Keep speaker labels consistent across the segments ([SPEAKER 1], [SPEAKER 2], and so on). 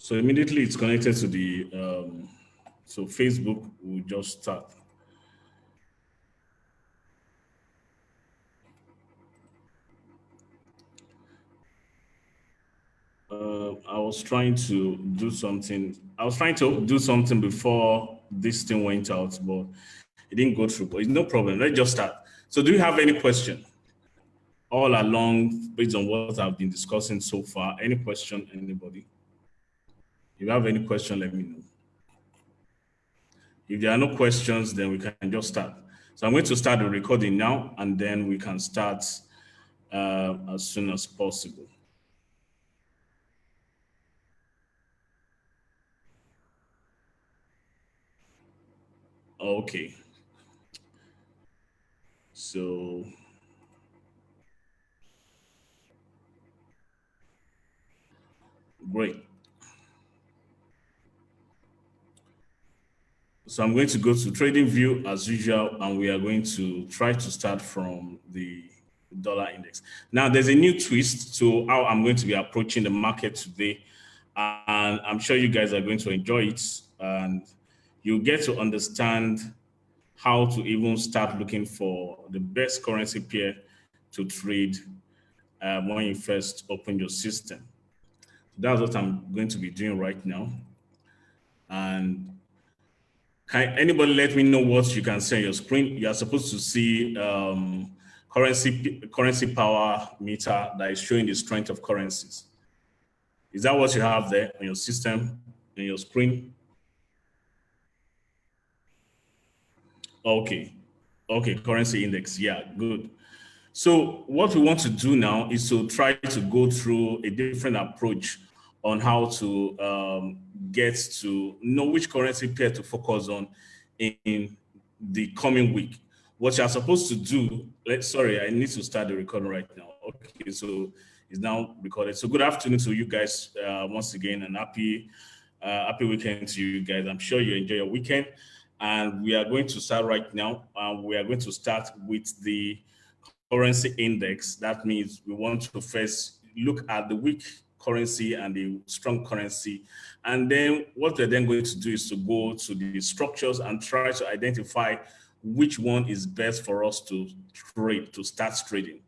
[SPEAKER 1] So immediately it's connected to the, so Facebook will just start. I was trying to do something. I was trying to do something before this thing went out, but it didn't go through. But it's no problem. Let's just start. So do you have any question all along based on what I've been discussing so far? Any question, anybody? If you have any question, let me know. If there are no questions, then we can just start. So I'm going to start the recording now, and then we can start as soon as possible. Okay. So great. So I'm going to go to TradingView as usual, and we are going to try to start from the dollar index. Now, there's a new twist to how I'm going to be approaching the market today, and I'm sure you guys are going to enjoy it, and you'll get to understand how to even start looking for the best currency pair to trade when you first open your system. That's what I'm going to be doing right now. And can anybody let me know what you can see on your screen? You are supposed to see currency power meter that is showing the strength of currencies. Is that what you have there on your system, on your screen? Okay. Okay, currency index. Yeah, good. So what we want to do now is to try to go through a different approach on how to get to know which currency pair to focus on in the coming week. What you're supposed to do, sorry, I need to start the recording right now. Okay, so it's now recorded. So good afternoon to you guys once again, and happy weekend to you guys. I'm sure you enjoy your weekend. And we are going to start right now. We are going to start with the currency index. That means we want to first look at the weak currency and the strong currency. And then what we're then going to do is to go to the structures and try to identify which one is best for us to trade, to start trading.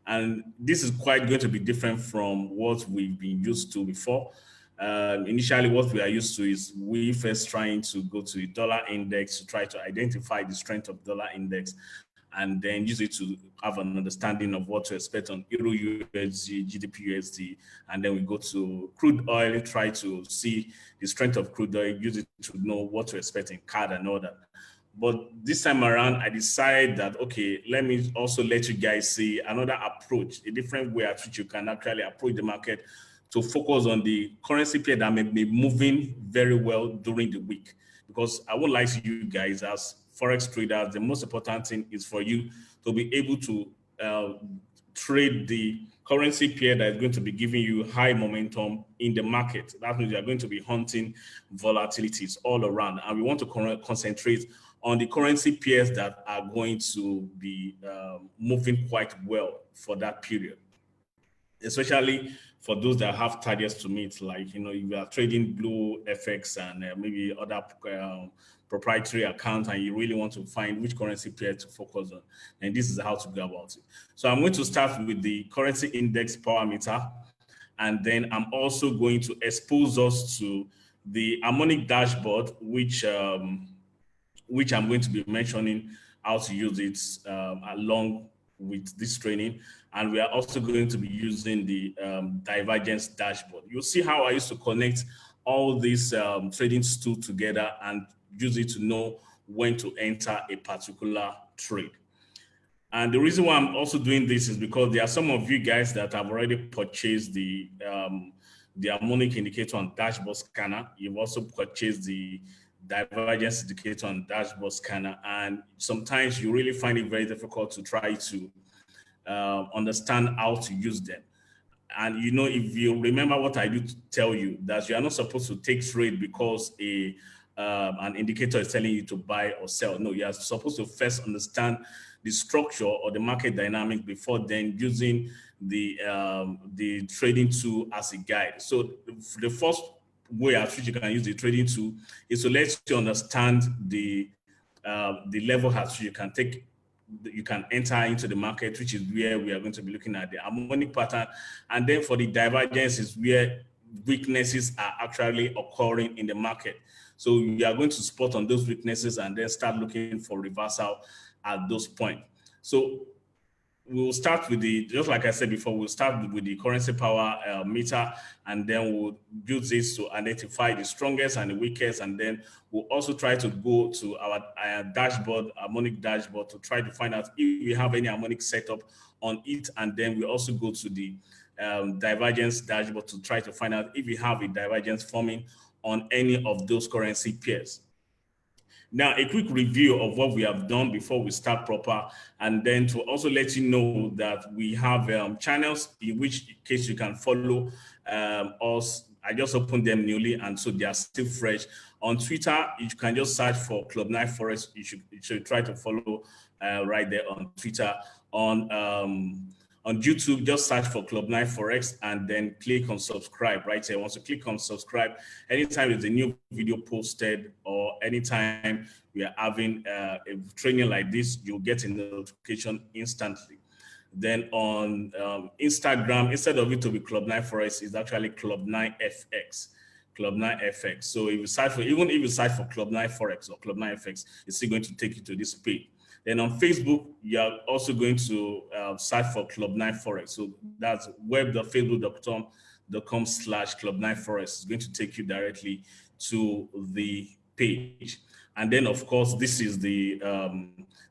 [SPEAKER 1] And this is quite going to be different from what we've been used to before. Initially, what we are used to is we first trying to go to the dollar index to try to identify the strength of dollar index, and then use it to have an understanding of what to expect on Euro USD, GDP USD, and then we go to crude oil, try to see the strength of crude oil, use it to know what to expect in CAD and all that. But this time around, I decided that, okay, let me also let you guys see another approach, a different way at which you can actually approach the market to focus on the currency pair that may be moving very well during the week. Because I won't lie to you guys, as Forex traders, the most important thing is for you to be able to trade the currency pair that is going to be giving you high momentum in the market. That means you are going to be hunting volatilities all around. And we want to concentrate on the currency pairs that are going to be moving quite well for that period, especially for those that have targets to meet, like, you know, if you are trading Blue FX and maybe other proprietary accounts, and you really want to find which currency pair to focus on, and this is how to go about it. So I'm going to start with the currency index power meter, and then I'm also going to expose us to the harmonic dashboard, which I'm going to be mentioning how to use it along with this training. And we are also going to be using the divergence dashboard. You'll see how I used to connect all these trading tools together and use it to know when to enter a particular trade. And the reason why I'm also doing this is because there are some of you guys that have already purchased the harmonic indicator and dashboard scanner. You've also purchased the divergence indicator and dashboard scanner, and sometimes you really find it very difficult to try to understand how to use them. And you know, if you remember what I do tell you, that you are not supposed to take trade because an indicator is telling you to buy or sell. No, you are supposed to first understand the structure or the market dynamic before then using the trading tool as a guide. So the first way at which you can use the trading tool is to let you understand the level at which you can enter into the market, which is where we are going to be looking at the harmonic pattern. And then for the divergence is where weaknesses are actually occurring in the market. So we are going to spot on those weaknesses and then start looking for reversal at those points. So we'll start with just like I said before, we'll start with the currency power meter, and then we'll use this to identify the strongest and the weakest. And then we'll also try to go to our dashboard, harmonic dashboard, to try to find out if we have any harmonic setup on it. And then we also go to the divergence dashboard to try to find out if we have a divergence forming on any of those currency pairs. Now, a quick review of what we have done before we start proper, and then to also let you know that we have channels in which case you can follow us. I just opened them newly, and so they are still fresh. On Twitter, you can just search for Club 9 Forex. You should try to follow right there on Twitter. On YouTube, just search for Club 9 Forex and then click on subscribe right here. Once you click on subscribe, anytime there's a new video posted or anytime we are having a training like this, you'll get a notification instantly. Then on Instagram, instead of it to be Club 9 Forex, it's actually Club 9 FX. Club 9 FX. So if you search for, even if you search for Club 9 Forex or Club 9 FX, it's still going to take you to this page. Then on Facebook, you are also going to search for Club 9 Forex. So that's web.facebook.com/Club 9 Forex. It's going to take you directly to the page. And then, of course, this is the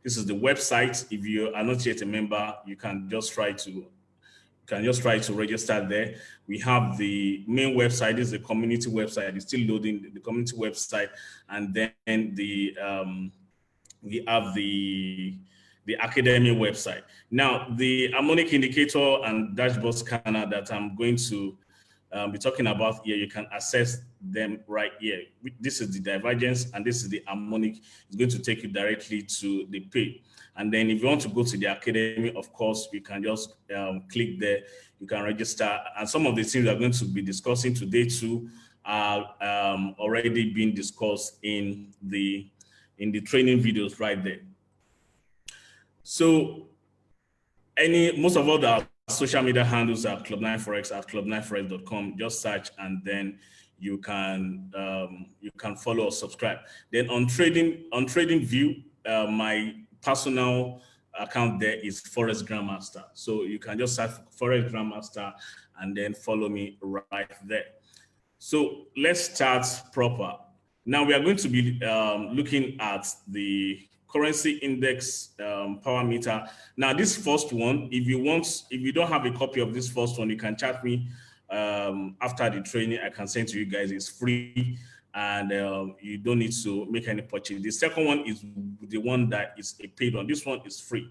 [SPEAKER 1] website. If you are not yet a member, you can just try to register there. We have the main website. This is the community website. It's still loading the community website, and then we have the academy website. Now, the harmonic indicator and dashboard scanner that I'm going to be talking about here, you can access them right here. This is the divergence, and this is the harmonic. It's going to take you directly to the page. And then if you want to go to the academy, of course, you can just click there. You can register. And some of the things we are going to be discussing today too are already being discussed in the training videos right there. So most of all the social media handles are Club 9 Forex at club9forex.com. Just search and then you can follow or subscribe. Then on TradingView, my personal account there is Forex Grandmaster. So you can just search for Forex Grandmaster and then follow me right there. So let's start proper. Now we are going to be looking at the currency index power meter. Now this first one, if you don't have a copy of this first one, you can chat me after the training. I can send to you guys. It's free, and you don't need to make any purchase. The second one is the one that is a paid one. This one is free.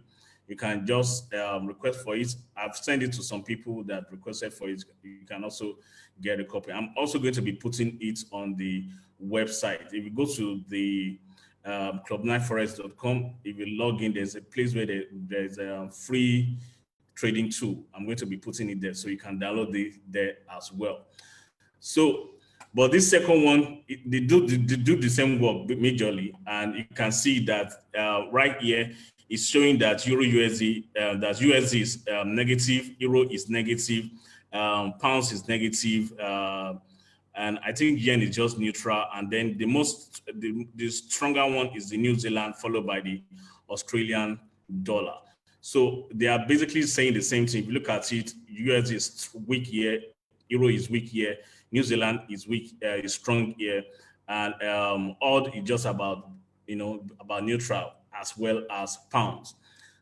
[SPEAKER 1] You can just request for it. I've sent it to some people that requested for it. You can also get a copy. I'm also going to be putting it on the website. If you go to the club9forex.com, if you log in, there's a place where there's a free trading tool. I'm going to be putting it there, so you can download it there as well. So, but this second one, they do the same work majorly, and you can see that right here it's showing that Euro USD, that USD is negative, Euro is negative, pounds is negative, and I think yen is just neutral. And then the stronger one is the New Zealand, followed by the Australian dollar. So they are basically saying the same thing. If you look at it, USD is weak here, Euro is weak here, New Zealand is weak, is strong here, and odd is just about neutral as well as pounds.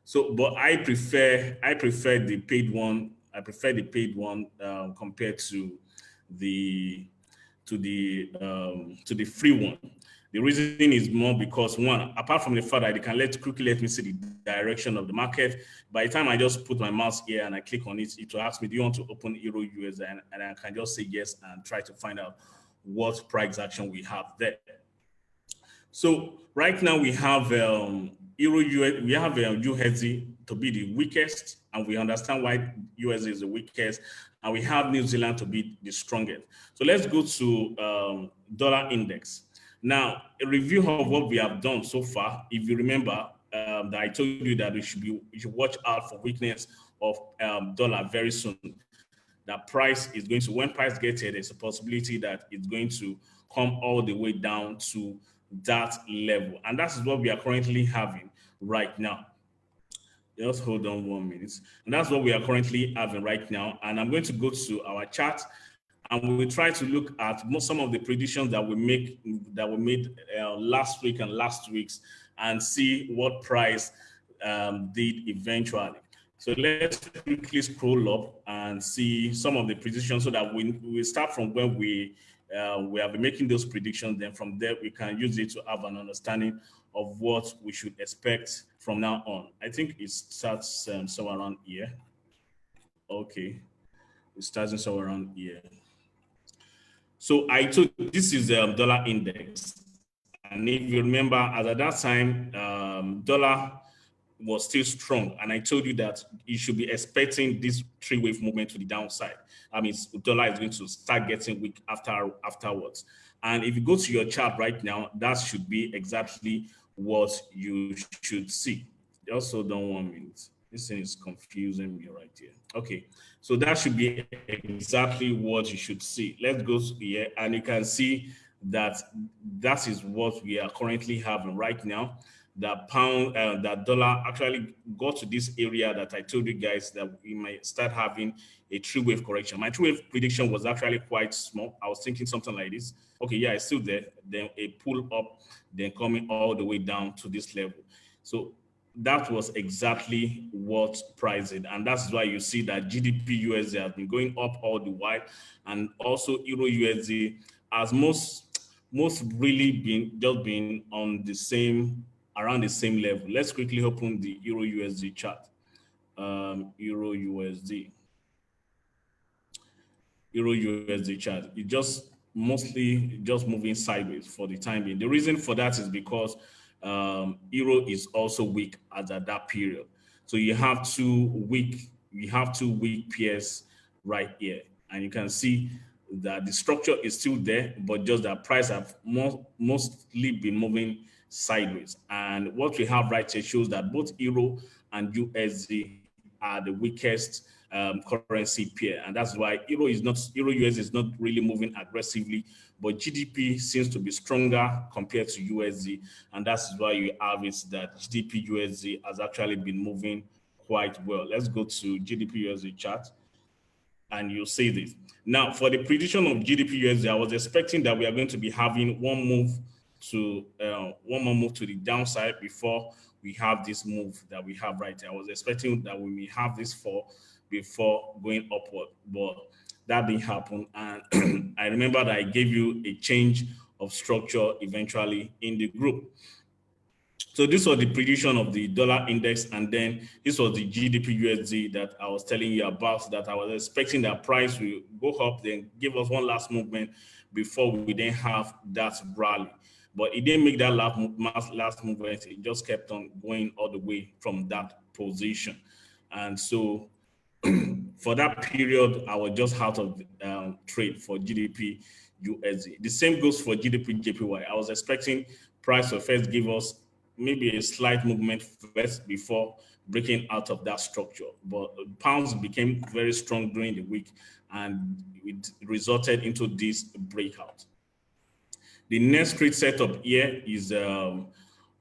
[SPEAKER 1] So, but I prefer the paid one. I prefer the paid one compared to the free one. The reason is more because, one, apart from the fact that they can quickly let me see the direction of the market. By the time I just put my mouse here and I click on it, it will ask me, do you want to open Euro USD? And I can just say yes and try to find out what price action we have there. So right now we have Euro USD, we have USD to be the weakest, and we understand why USD is the weakest. and we have New Zealand to be the strongest. So let's go to dollar index. Now, a review of what we have done so far. If you remember that I told you that we should watch out for weakness of dollar very soon. That price is going to, when price gets here, there's a possibility that it's going to come all the way down to that level. And that is what we are currently having right now. Just hold on 1 minute. And that's what we are currently having right now. And I'm going to go to our chart and we will try to look at some of the predictions that we made last week and last week's and see what price did eventually. So let's quickly scroll up and see some of the predictions so that we start from where we have been making those predictions. Then from there, we can use it to have an understanding of what we should expect from now on. I think it starts somewhere around here. Okay, it starts somewhere around here. So I told this is the dollar index. And if you remember, as at that time, dollar was still strong. And I told you that you should be expecting this three-wave movement to the downside. I mean, dollar is going to start getting weak afterwards. And if you go to your chart right now, that should be exactly what you should see. Also, don't 1 minute. This thing is confusing me right here. Okay, so that should be exactly what you should see. Let's go here, and you can see that that is what we are currently having right now. That pound, that dollar actually got to this area that I told you guys that we might start having a three-wave correction. My three-wave prediction was actually quite small. I was thinking something like this. Okay, yeah, it's still there. Then a pull up, then coming all the way down to this level. So that was exactly what priced it. And that's why you see that GDP USD has been going up all the while. And also Euro USD has most really been on the same, around the same level. Let's quickly open the Euro USD chart. Euro USD chart. It just mostly just moving sideways for the time being. The reason for that is because Euro is also weak at that period. So you have two weak pairs right here, and you can see that the structure is still there, but just that price have mostly been moving sideways. And what we have right here shows that both Euro and USD are the weakest currency pair, and that's why Euro US is not really moving aggressively, but GDP seems to be stronger compared to USD, and that's why you have it that GDP USD has actually been moving quite well. Let's go to GDP USD chart, and you'll see this. Now, for the prediction of GDP USD, I was expecting that we are going to be having one more move to the downside before we have this move that we have right here. I was expecting that we may have this fall before going upward, but that didn't happen. And I remember that I gave you a change of structure eventually in the group. So this was the prediction of the dollar index, and then this was the GDP USD that I was telling you about, that I was expecting that price will go up, then give us one last movement before we then have that rally. But it didn't make that last movement. It just kept on going all the way from that position. And so for that period, I was just out of trade for GDP USD. The same goes for GDP JPY. I was expecting price to first give us maybe a slight movement first before breaking out of that structure. But pounds became very strong during the week, and it resulted into this breakout. The next trade setup here is all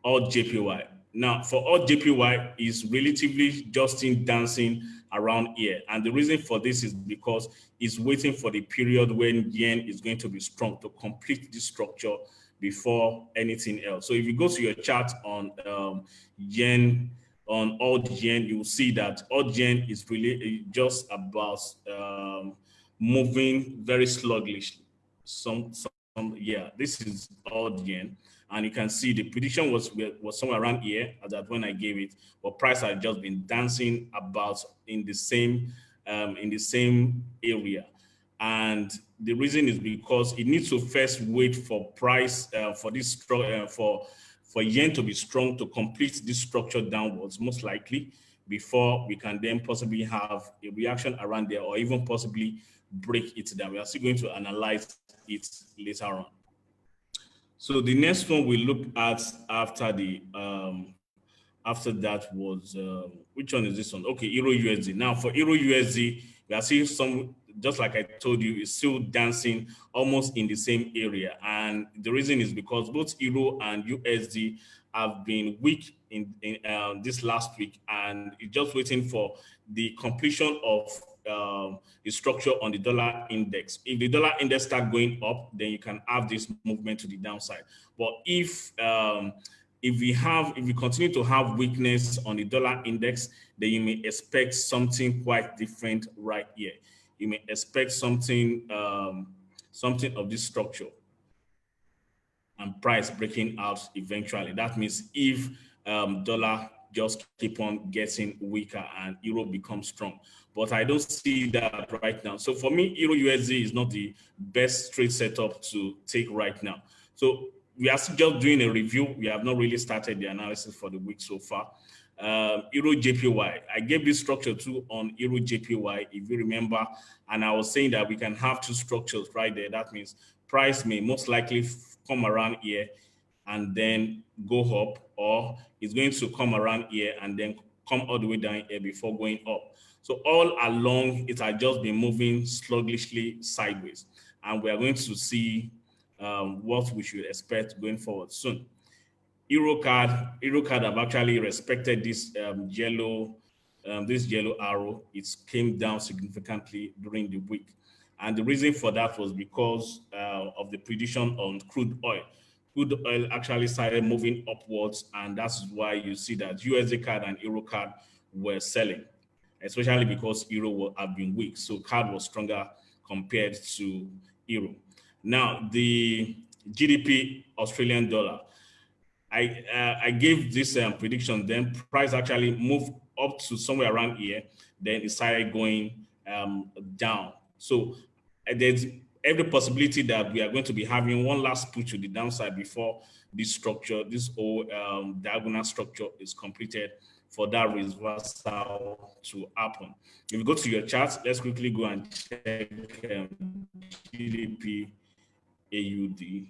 [SPEAKER 1] JPY. Now, for all JPY is relatively just in dancing around here. And the reason for this is because it's waiting for the period when yen is going to be strong to complete this structure before anything else. So if you go to your chart on yen, on odd yen, you will see that odd yen is really just about moving very sluggishly. Yeah, this is odd yen, and you can see the prediction was somewhere around here that when I gave it, but price had just been dancing about in the same area. And the reason is because it needs to first wait for price for yen to be strong to complete this structure downwards, most likely before we can then possibly have a reaction around there, or even possibly break it down. We are still going to analyze it later on. So the next one we look at after that was which one is this one? Okay, Euro USD. Now for Euro USD, we are seeing some, just like I told you, it's still dancing almost in the same area, and the reason is because both Euro and USD have been weak in this last week, and it's just waiting for the completion of the structure on the dollar index. If the dollar index start going up, then you can have this movement to the downside. But if we continue to have weakness on the dollar index, then you may expect something quite different right here. You may expect something something of this structure and price breaking out eventually. That means if dollar just keep on getting weaker and euro becomes strong. But I don't see that right now. So for me, Euro USD is not the best trade setup to take right now. So we are still just doing a review. We have not really started the analysis for the week so far. Euro JPY. I gave this structure too on Euro JPY, if you remember, and I was saying that we can have two structures right there. That means price may most likely come around here and then go up, or it's going to come around here and then come all the way down here before going up. So all along, it has just been moving sluggishly sideways, and we are going to see what we should expect going forward soon. Eurocard have actually respected this yellow arrow. It came down significantly during the week, and the reason for that was because of the prediction on crude oil. Crude oil actually started moving upwards, and that's why you see that USD card and Euro card were selling, especially because Euro have been weak. So card was stronger compared to Euro. Now the GDP Australian dollar. I gave this prediction. Then price actually moved up to somewhere around here. Then it started going down. So there's every possibility that we are going to be having one last push to the downside before this structure, this whole diagonal structure is completed for that reversal to happen. If you go to your charts, let's quickly go and check GDP AUD.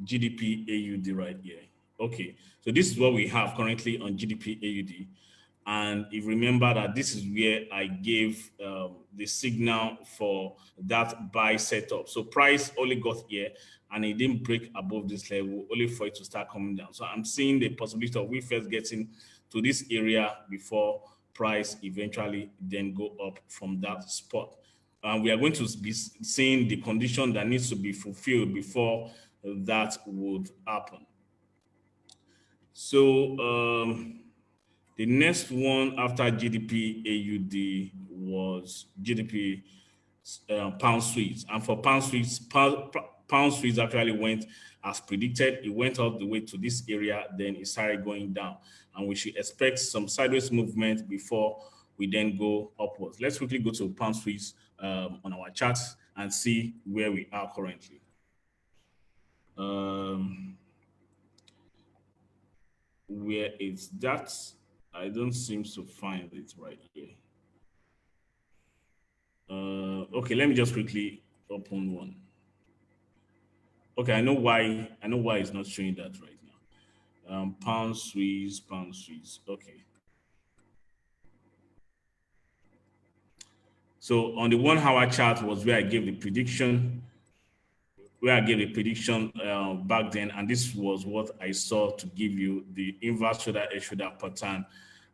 [SPEAKER 1] GDP AUD right here. Okay, so this is what we have currently on GDP AUD. And if you remember that this is where I gave the signal for that buy setup. So price only got here and it didn't break above this level, only for it to start coming down. So I'm seeing the possibility of we first getting to this area before price eventually then go up from that spot. And we are going to be seeing the condition that needs to be fulfilled before that would happen. So the next one after GDP AUD was GDP pound Swiss. And for pound Swiss, pound Swiss actually went as predicted. It went all the way to this area, then it started going down. And we should expect some sideways movement before we then go upwards. Let's quickly go to pound Swiss on our charts and see where we are currently. Where is that? I don't seem to find it right here. Okay, let me just quickly open one. Okay, I know why it's not showing that right now. Pound Swiss. Okay. So on the 1 hour chart was where I gave the prediction. Back then, and this was what I saw to give you the inverse shoulder pattern,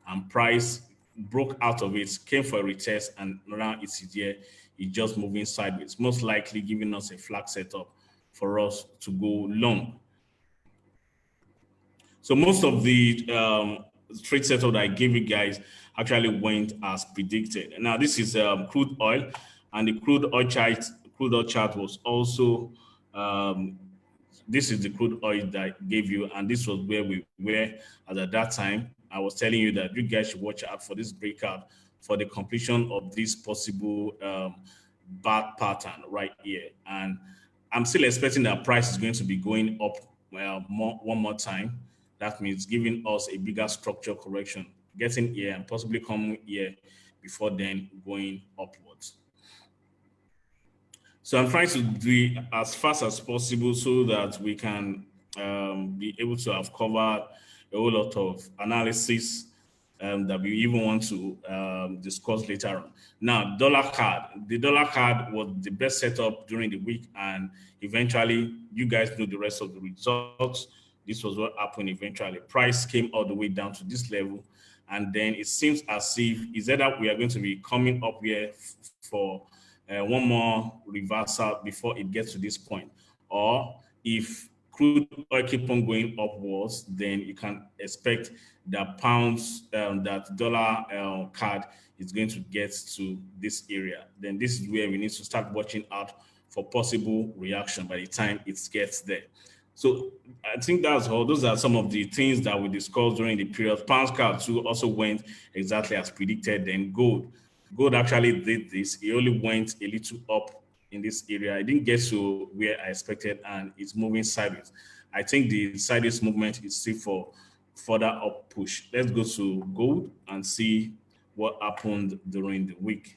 [SPEAKER 1] and price broke out of it, came for a retest, and now it's here. It's just moving sideways, most likely giving us a flag setup for us to go long. So most of the trade setup that I gave you guys actually went as predicted. Now this is crude oil, and the crude oil chart was also this is the crude oil that I gave you, and this was where we were at that time. I was telling you that you guys should watch out for this breakout for the completion of this possible bad pattern right here. And I'm still expecting that price is going to be going up one more time. That means giving us a bigger structure correction, getting here and possibly coming here before then going upwards. So I'm trying to do it as fast as possible so that we can be able to have covered a whole lot of analysis that we even want to discuss later on. Now, dollar card. The dollar card was the best setup during the week, and eventually, you guys know the rest of the results. This was what happened eventually. Price came all the way down to this level, and then it seems as if is either we are going to be coming up here for one more reversal before it gets to this point, or if crude oil keep on going upwards, then you can expect that pounds, that dollar card is going to get to this area. Then this is where we need to start watching out for possible reaction by the time it gets there. So I think that's all. Those are some of the things that we discussed during the period. Pounds card too also went exactly as predicted. Then gold. Gold actually did this. It only went a little up in this area. I didn't get to where I expected, and it's moving sideways. I think the sideways movement is still for further up push. Let's go to gold and see what happened during the week.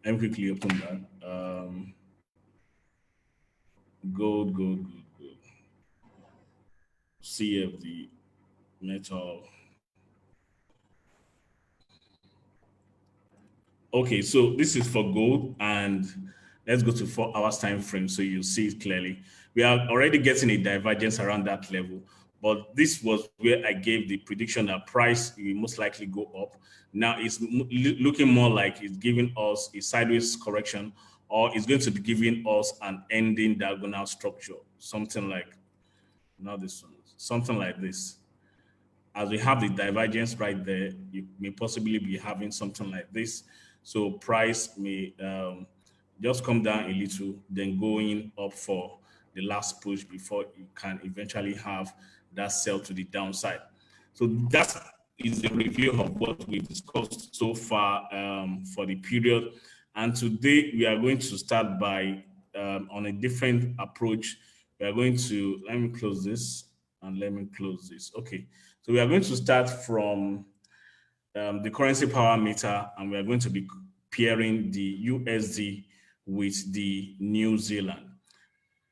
[SPEAKER 1] Let me quickly open that. Gold. CFD metal. Okay, so this is for gold, and let's go to 4 hours time frame so you see it clearly. We are already getting a divergence around that level, but this was where I gave the prediction that price will most likely go up. Now it's looking more like it's giving us a sideways correction, or it's going to be giving us an ending diagonal structure, something like, not this one, something like this. As we have the divergence right there, you may possibly be having something like this. So price may just come down a little, then going up for the last push before you can eventually have that sell to the downside. So that is the review of what we've discussed so far for the period. And today we are going to start by on a different approach. We are going to, let me close this and let me close this. Okay, so we are going to start from the currency power meter, and we are going to be pairing the USD with the New Zealand.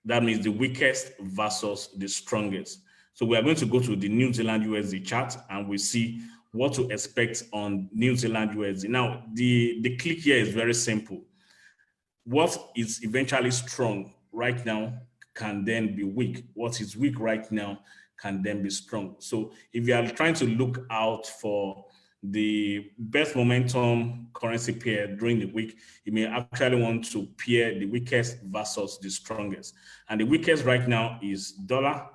[SPEAKER 1] That means the weakest versus the strongest. So we are going to go to the New Zealand USD chart, and we see what to expect on New Zealand USD. Now, the click here is very simple. What is eventually strong right now can then be weak. What is weak right now can then be strong. So if you are trying to look out for the best momentum currency pair during the week, you may actually want to pair the weakest versus the strongest. And the weakest right now is dollar,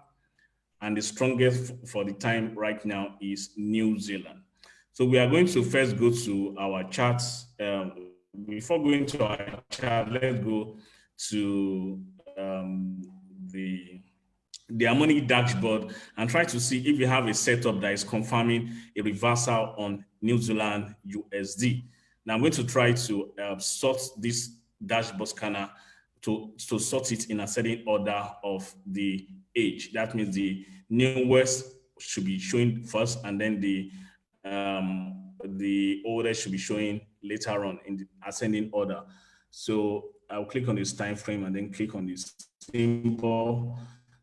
[SPEAKER 1] and the strongest for the time right now is New Zealand. So we are going to first go to our charts. Before going to our chart, let's go to the harmonic dashboard and try to see if you have a setup that is confirming a reversal on New Zealand USD. Now I'm going to try to sort this dashboard scanner to sort it in a certain order of the age. That means the newest should be showing first, and then the oldest should be showing later on in the ascending order. So I'll click on this time frame and then click on this symbol.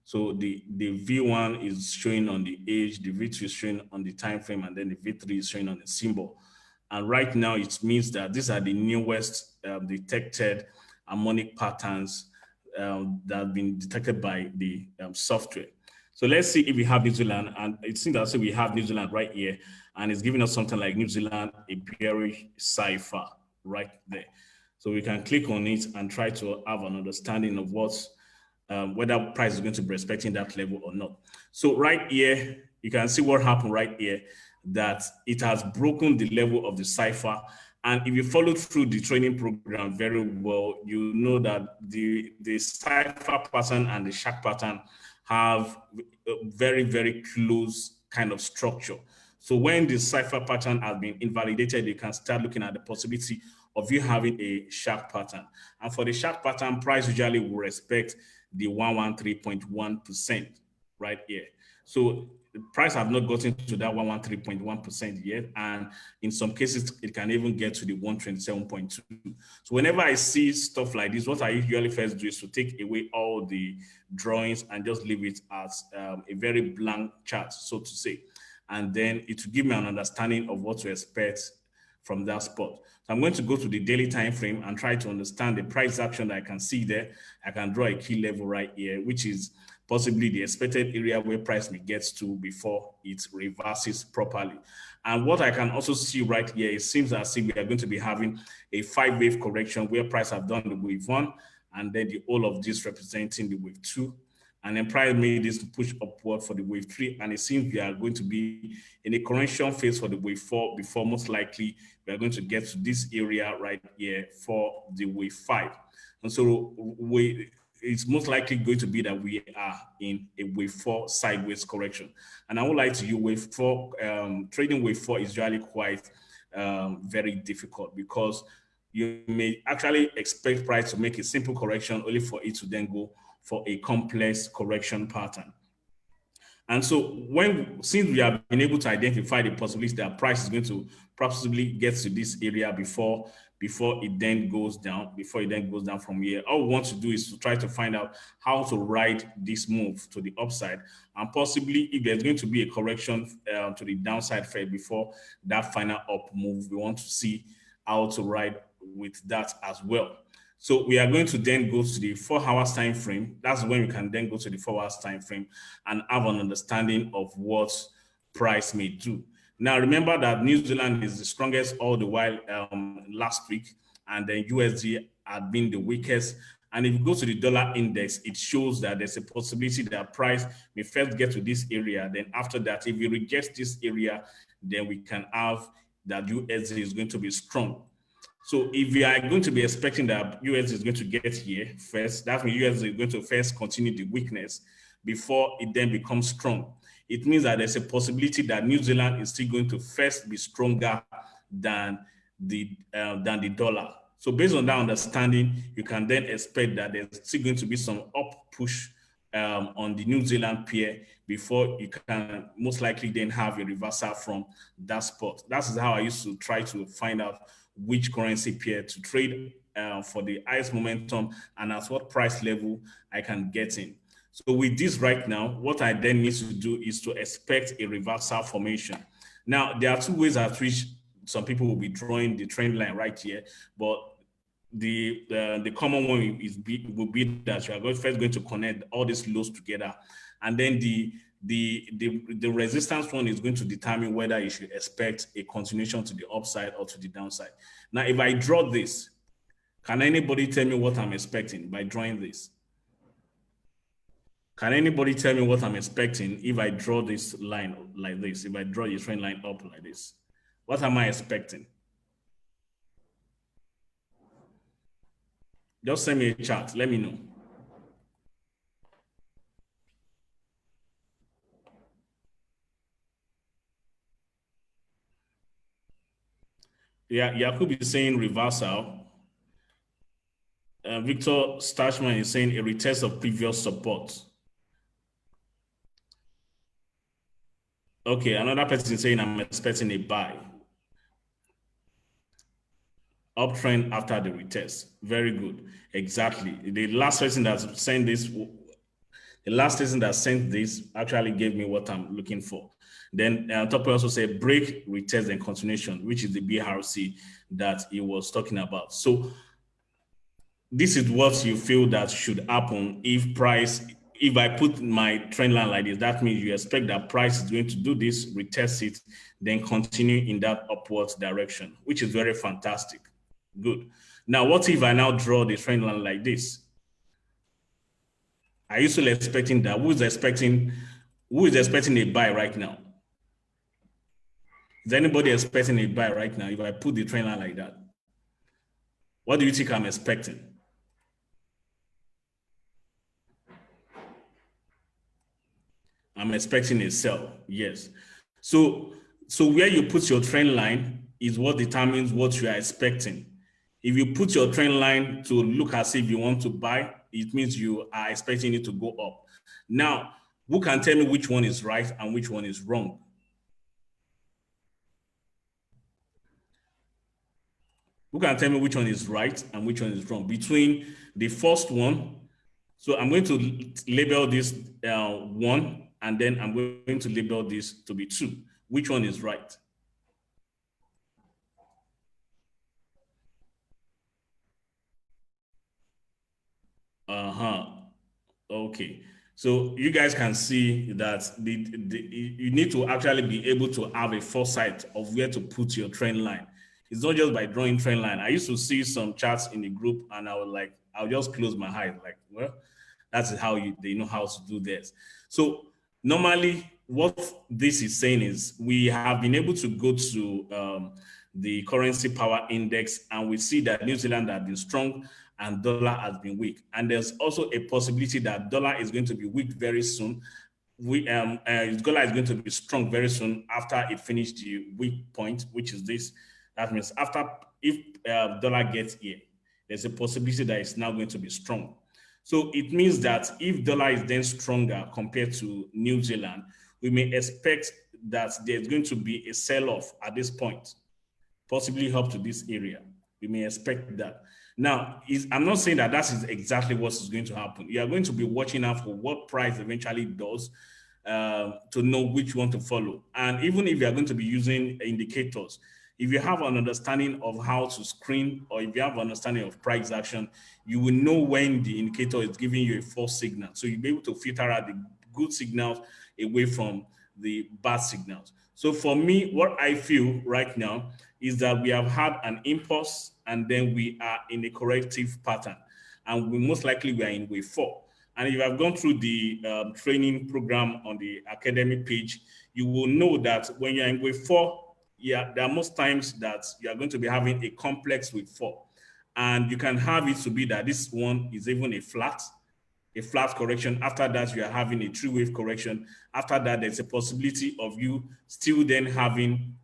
[SPEAKER 1] So the V1 is showing on the age, the V2 is showing on the time frame, and then the V3 is showing on the symbol. And right now it means that these are the newest detected harmonic patterns that have been detected by the software. So let's see if we have New Zealand, and it seems that we have New Zealand right here, and it's giving us something like New Zealand, a bearish cipher right there. So we can click on it and try to have an understanding of what's whether price is going to be respecting that level or not. So right here, you can see what happened right here, that it has broken the level of the cipher. And if you follow through the training program very well, you know that the cipher pattern and the shark pattern have a very, very close kind of structure. So when the cipher pattern has been invalidated, you can start looking at the possibility of you having a shark pattern. And for the shark pattern, price usually will respect the 113.1%. right here. So the price have not gotten to that 113.1% yet. And in some cases, it can even get to the 127.2. So whenever I see stuff like this, what I usually first do is to take away all the drawings and just leave it as a very blank chart, so to say. And then it will give me an understanding of what to expect from that spot. So I'm going to go to the daily time frame and try to understand the price action that I can see there. I can draw a key level right here, which is possibly the expected area where price may get to before it reverses properly. And what I can also see right here, it seems as if we are going to be having a 5-wave correction where price have done the wave 1, and then the whole of this representing the wave 2. And then price made this to push upward for the wave 3. And it seems we are going to be in a correction phase for the wave 4 before most likely we are going to get to this area right here for the wave 5. And so it's most likely going to be that we are in a wave 4 sideways correction. And I would like to use wave 4, trading wave 4 is usually quite very difficult because you may actually expect price to make a simple correction only for it to then go for a complex correction pattern. And so since we have been able to identify the possibility that price is going to possibly get to this area before it then goes down, from here, all we want to do is to try to find out how to ride this move to the upside, and possibly if there's going to be a correction to the downside fair before that final up move, we want to see how to ride with that as well. So we are going to then go to the 4 hours time frame. That's when we can then go to the 4 hours time frame and have an understanding of what price may do. Now, remember that New Zealand is the strongest all the while last week, and then USD had been the weakest. And if you go to the dollar index, it shows that there's a possibility that price may first get to this area. Then after that, if you reject this area, then we can have that USD is going to be strong. So if we are going to be expecting that US is going to get here first, that means US is going to first continue the weakness before it then becomes strong. It means that there's a possibility that New Zealand is still going to first be stronger than the dollar. So based on that understanding, you can then expect that there's still going to be some up push on the New Zealand pair before you can most likely then have a reversal from that spot. That's how I used to try to find out which currency pair to trade for the highest momentum and at what price level I can get in. So with this right now, what I then need to do is to expect a reversal formation. Now, there are 2 ways at which some people will be drawing the trend line right here, but the common one will be that you are first going to connect all these lows together, and then the resistance one is going to determine whether you should expect a continuation to the upside or to the downside. Now, if I draw this, can anybody tell me what I'm expecting by drawing this? Can anybody tell me what I'm expecting if I draw this line like this? If I draw the trend line up like this, what am I expecting? Just send me a chart. Let me know. Yeah, Yakub is saying reversal. Victor Stashman is saying a retest of previous support. Okay, another person is saying I'm expecting a buy. Uptrend after the retest. Very good. Exactly. The last person that sent this actually gave me what I'm looking for. Then Topper also said break, retest, and continuation, which is the BRC that he was talking about. So this is what you feel that should happen if I put my trend line like this. That means you expect that price is going to do this, retest it, then continue in that upward direction, which is very fantastic. Good. Now, what if I now draw the trend line like this? Are you still expecting that? Who is expecting a buy right now? Is anybody expecting a buy right now if I put the trend line like that? What do you think I'm expecting? I'm expecting a sell, yes. So where you put your trend line is what determines what you are expecting. If you put your trend line to look as if you want to buy, it means you are expecting it to go up. Now, Who can tell me which one is right and which one is wrong? Who can tell me which one is right and which one is wrong? Between the first one, so I'm going to label this 1, and then I'm going to label this to be 2. Which one is right? Uh-huh. Okay. So you guys can see that you need to actually be able to have a foresight of where to put your trend line. It's not just by drawing trend line. I used to see some charts in the group and I was like, I'll just close my eyes, like, well, that's how they know how to do this. So normally what this is saying is we have been able to go to the currency power index and we see that New Zealand has been strong and dollar has been weak. And there's also a possibility that dollar is going to be weak very soon. Dollar is going to be strong very soon after it finished the weak point, which is this. That means after, if dollar gets here, there's a possibility that it's now going to be strong. So it means that if dollar is then stronger compared to New Zealand, we may expect that there's going to be a sell-off at this point, possibly up to this area. We may expect that. Now, I'm not saying that that is exactly what is going to happen. You are going to be watching out for what price eventually does to know which one to follow. And even if you are going to be using indicators, if you have an understanding of how to screen or if you have an understanding of price action, you will know when the indicator is giving you a false signal. So you'll be able to filter out the good signals away from the bad signals. So for me, what I feel right now is that we have had an impulse and then we are in a corrective pattern. And we most likely we are in wave 4. And if you have gone through the training program on the academic page, you will know that when you're in wave 4, yeah, there are most times that you are going to be having a complex wave 4. And you can have it to be that this one is even a flat correction. After that, you are having a true wave correction. After that, there's a possibility of you still then having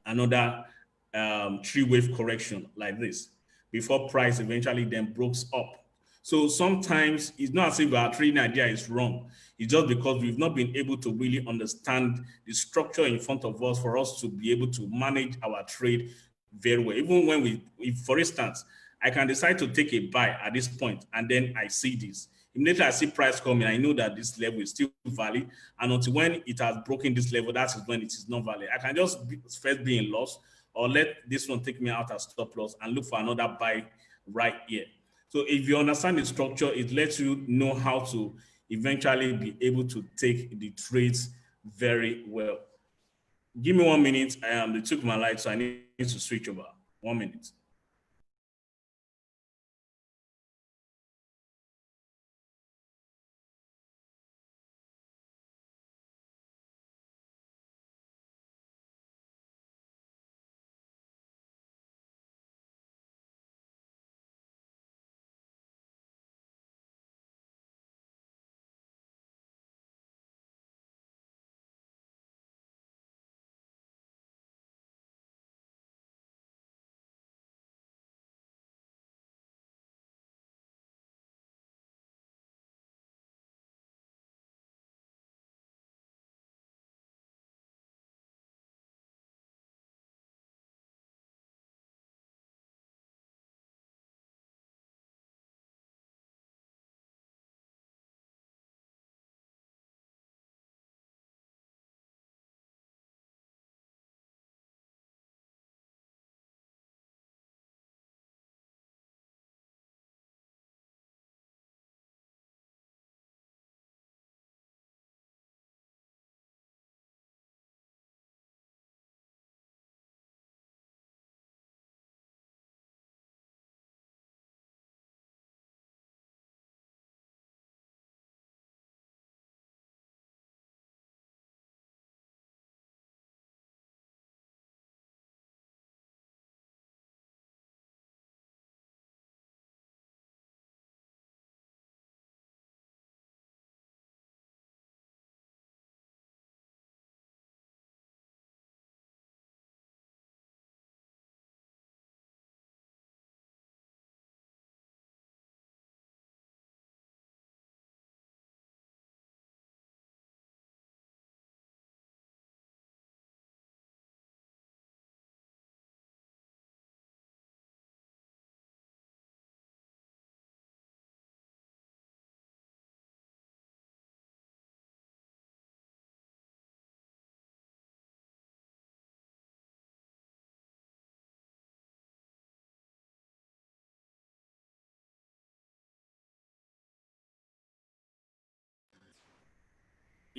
[SPEAKER 1] another three wave correction like this before price eventually then breaks up. So sometimes it's not as if our trading idea is wrong. It's just because we've not been able to really understand the structure in front of us for us to be able to manage our trade very well. Even when if for instance, I can decide to take a buy at this point and then I see this. Immediately I see price coming, I know that this level is still valid. And until when it has broken this level, that is when it is not valid. I can just first be in loss or let this one take me out as stop loss and look for another buy right here. So if you understand the structure, it lets you know how to eventually be able to take the trades very well. Give me 1 minute. They took my light, so I need to switch over. 1 minute.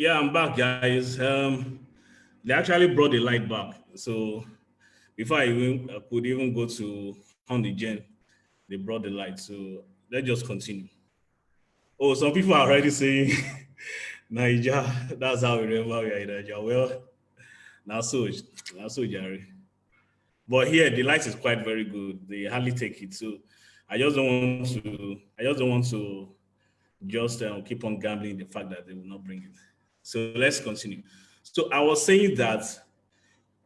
[SPEAKER 1] Yeah, I'm back, guys. They actually brought the light back. So before I could even go to on the gen, they brought the light. So let's just continue. Oh, some people are already saying Niger. That's how we remember we are in Niger. Well, now so Jerry. But here the light is quite very good. They hardly take it. So I just don't want to just keep on gambling the fact that they will not bring it. So let's continue. So I was saying that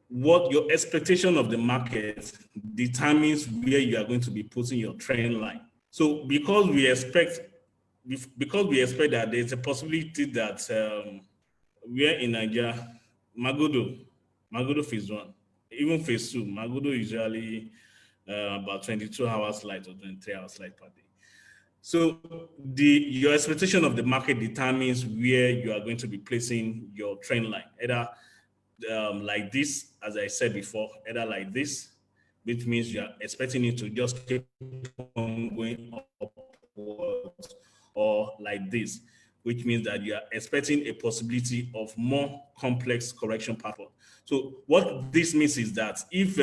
[SPEAKER 1] what your expectation of the market determines where you are going to be putting your trend line. So because we expect that there's a possibility that we're in Nigeria, Magodo, Magodo phase one, even phase two, Magodo usually about 22 hours light or 23 hours light per day. So your expectation of the market determines where you are going to be placing your trend line, either like this, as I said before, either like this, which means you are expecting it to just keep on going upwards, or like this, which means that you are expecting a possibility of more complex correction pattern. So what this means is that if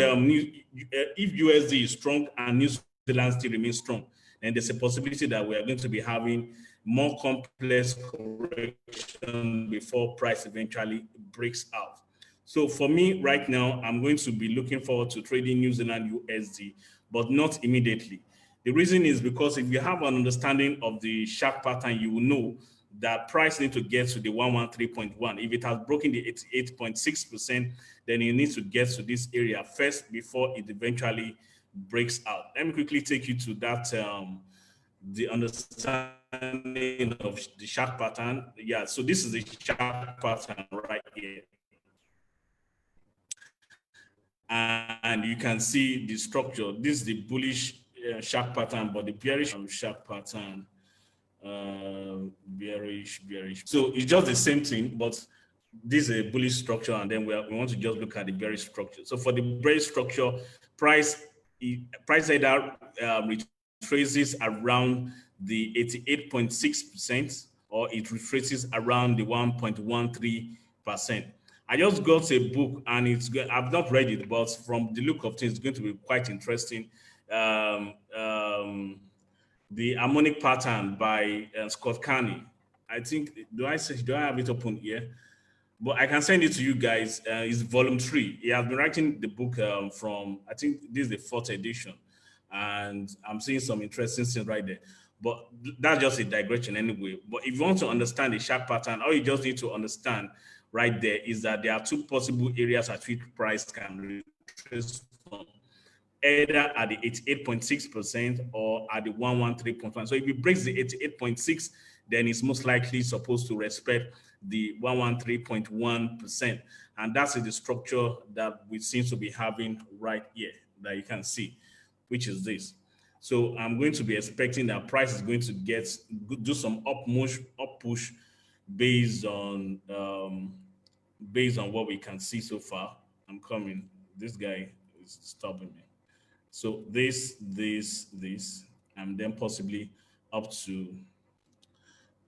[SPEAKER 1] USD is strong and New Zealand still remains strong, then there's a possibility that we are going to be having more complex correction before price eventually breaks out. So for me right now, I'm going to be looking forward to trading New Zealand USD, but not immediately. The reason is because if you have an understanding of the sharp pattern, you will know that price needs to get to the 113.1. If it has broken the 88.6%, then it needs to get to this area first before it eventually breaks out. Let me quickly take you to that, the understanding of the sharp pattern. Yeah, so this is the sharp pattern right here. And you can see the structure. This is the bullish sharp pattern, but the bearish sharp pattern, bearish. So it's just the same thing, but this is a bullish structure, and then we want to just look at the bearish structure. So for the bearish structure, price either retraces around the 88.6%, or it retraces around the 1.13%. I just got a book, and I've not read it, but from the look of things, it's going to be quite interesting. The harmonic pattern by Scott Carney. I think, do I have it open here? But I can send it to you guys. It's volume 3. He has been writing the book from, I think this is the 4th edition, and I'm seeing some interesting things right there. But that's just a digression anyway. But if you want to understand the sharp pattern, all you just need to understand right there is that there are two possible areas at which price can retrace from, either at the 88.6% or at the 113.1. So if it breaks the 88.6, then it's most likely supposed to respect the 113.1%. And that's the structure that we seem to be having right here that you can see, which is this. So I'm going to be expecting that price is going to do some up push based on what we can see so far. I'm coming. This guy is stopping me. So this, and then possibly up to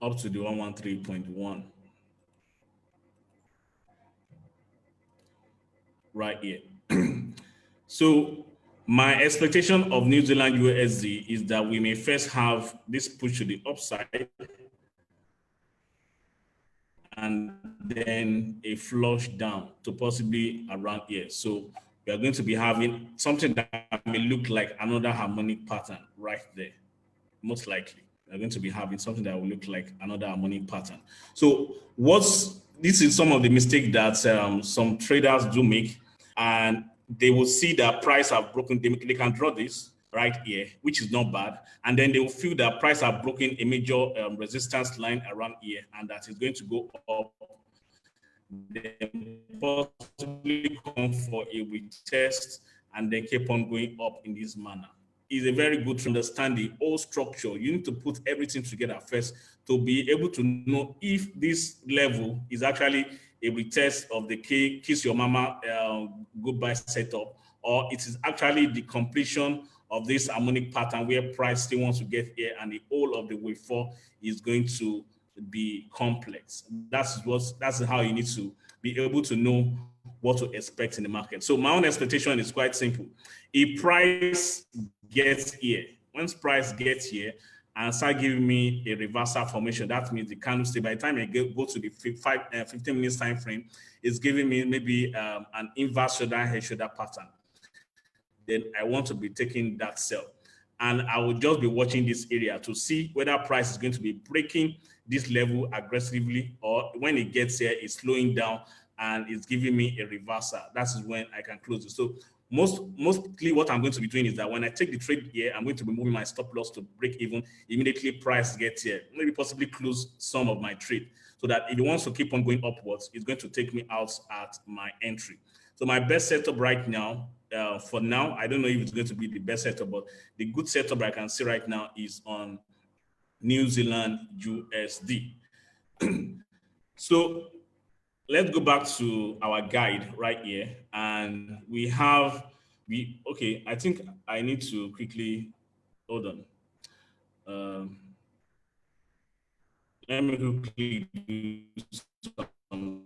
[SPEAKER 1] the 113.1 right here. So my expectation of New Zealand USD is that we may first have this push to the upside, and then a flush down to possibly around here. So we are going to be having something that may look like another harmonic pattern right there, most likely. We're going to be having something that will look like another harmonic pattern. So this is some of the mistakes that some traders do make, and they will see that price have broken. They can draw this right here, which is not bad, and then they will feel that price have broken a major resistance line around here, and that is going to go up. Then possibly come for a retest, and then keep on going up in this manner. Is a very good to understand the whole structure. You need to put everything together first to be able to know if this level is actually a retest of the kiss your mama goodbye setup, or it is actually the completion of this harmonic pattern where price still wants to get here, and the whole of the wave 4 is going to be complex. That's how you need to be able to know what to expect in the market. So my own expectation is quite simple. If price gets here, once price gets here and start giving me a reversal formation, that means the candlestick, by the time I go to the 15 minutes time frame, it's giving me maybe an inverse shoulder head shoulder pattern. Then I want to be taking that sell. And I will just be watching this area to see whether price is going to be breaking this level aggressively, or when it gets here, it's slowing down and it's giving me a reversal. That is when I can close it. So mostly what I'm going to be doing is that when I take the trade here, I'm going to be moving my stop loss to break even immediately price gets here. Maybe possibly close some of my trade, so that if it wants to keep on going upwards, it's going to take me out at my entry. So my best setup right now, for now, I don't know if it's going to be the best setup, but the good setup I can see right now is on New Zealand USD. So let's go back to our guide right here, and okay, I think I need to quickly hold on. Let me quickly do something.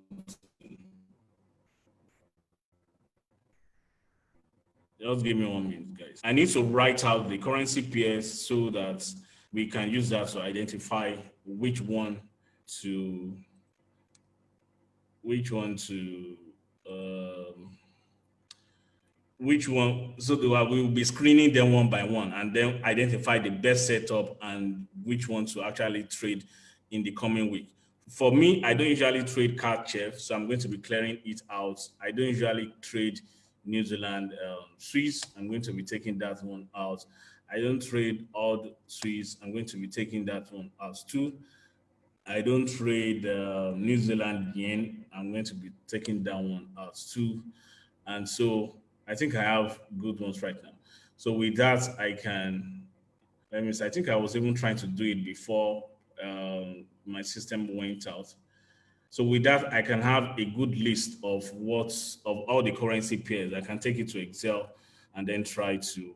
[SPEAKER 1] Just give me 1 minute, guys. I need to write out the currency pairs so that we can use that to identify which one to which one, so that we will be screening them one by one and then identify the best setup and which one to actually trade in the coming week. For me, I don't usually trade CAD chef, so I'm going to be clearing it out. I don't usually trade New Zealand Swiss. I'm going to be taking that one out. I don't trade odd Swiss. I'm going to be taking that one out too. I don't trade New Zealand yen. I'm going to be taking that one out too. And so I think I have good ones right now. So with that, I think I was even trying to do it before my system went out. So with that, I can have a good list of all the currency pairs. I can take it to Excel and then try to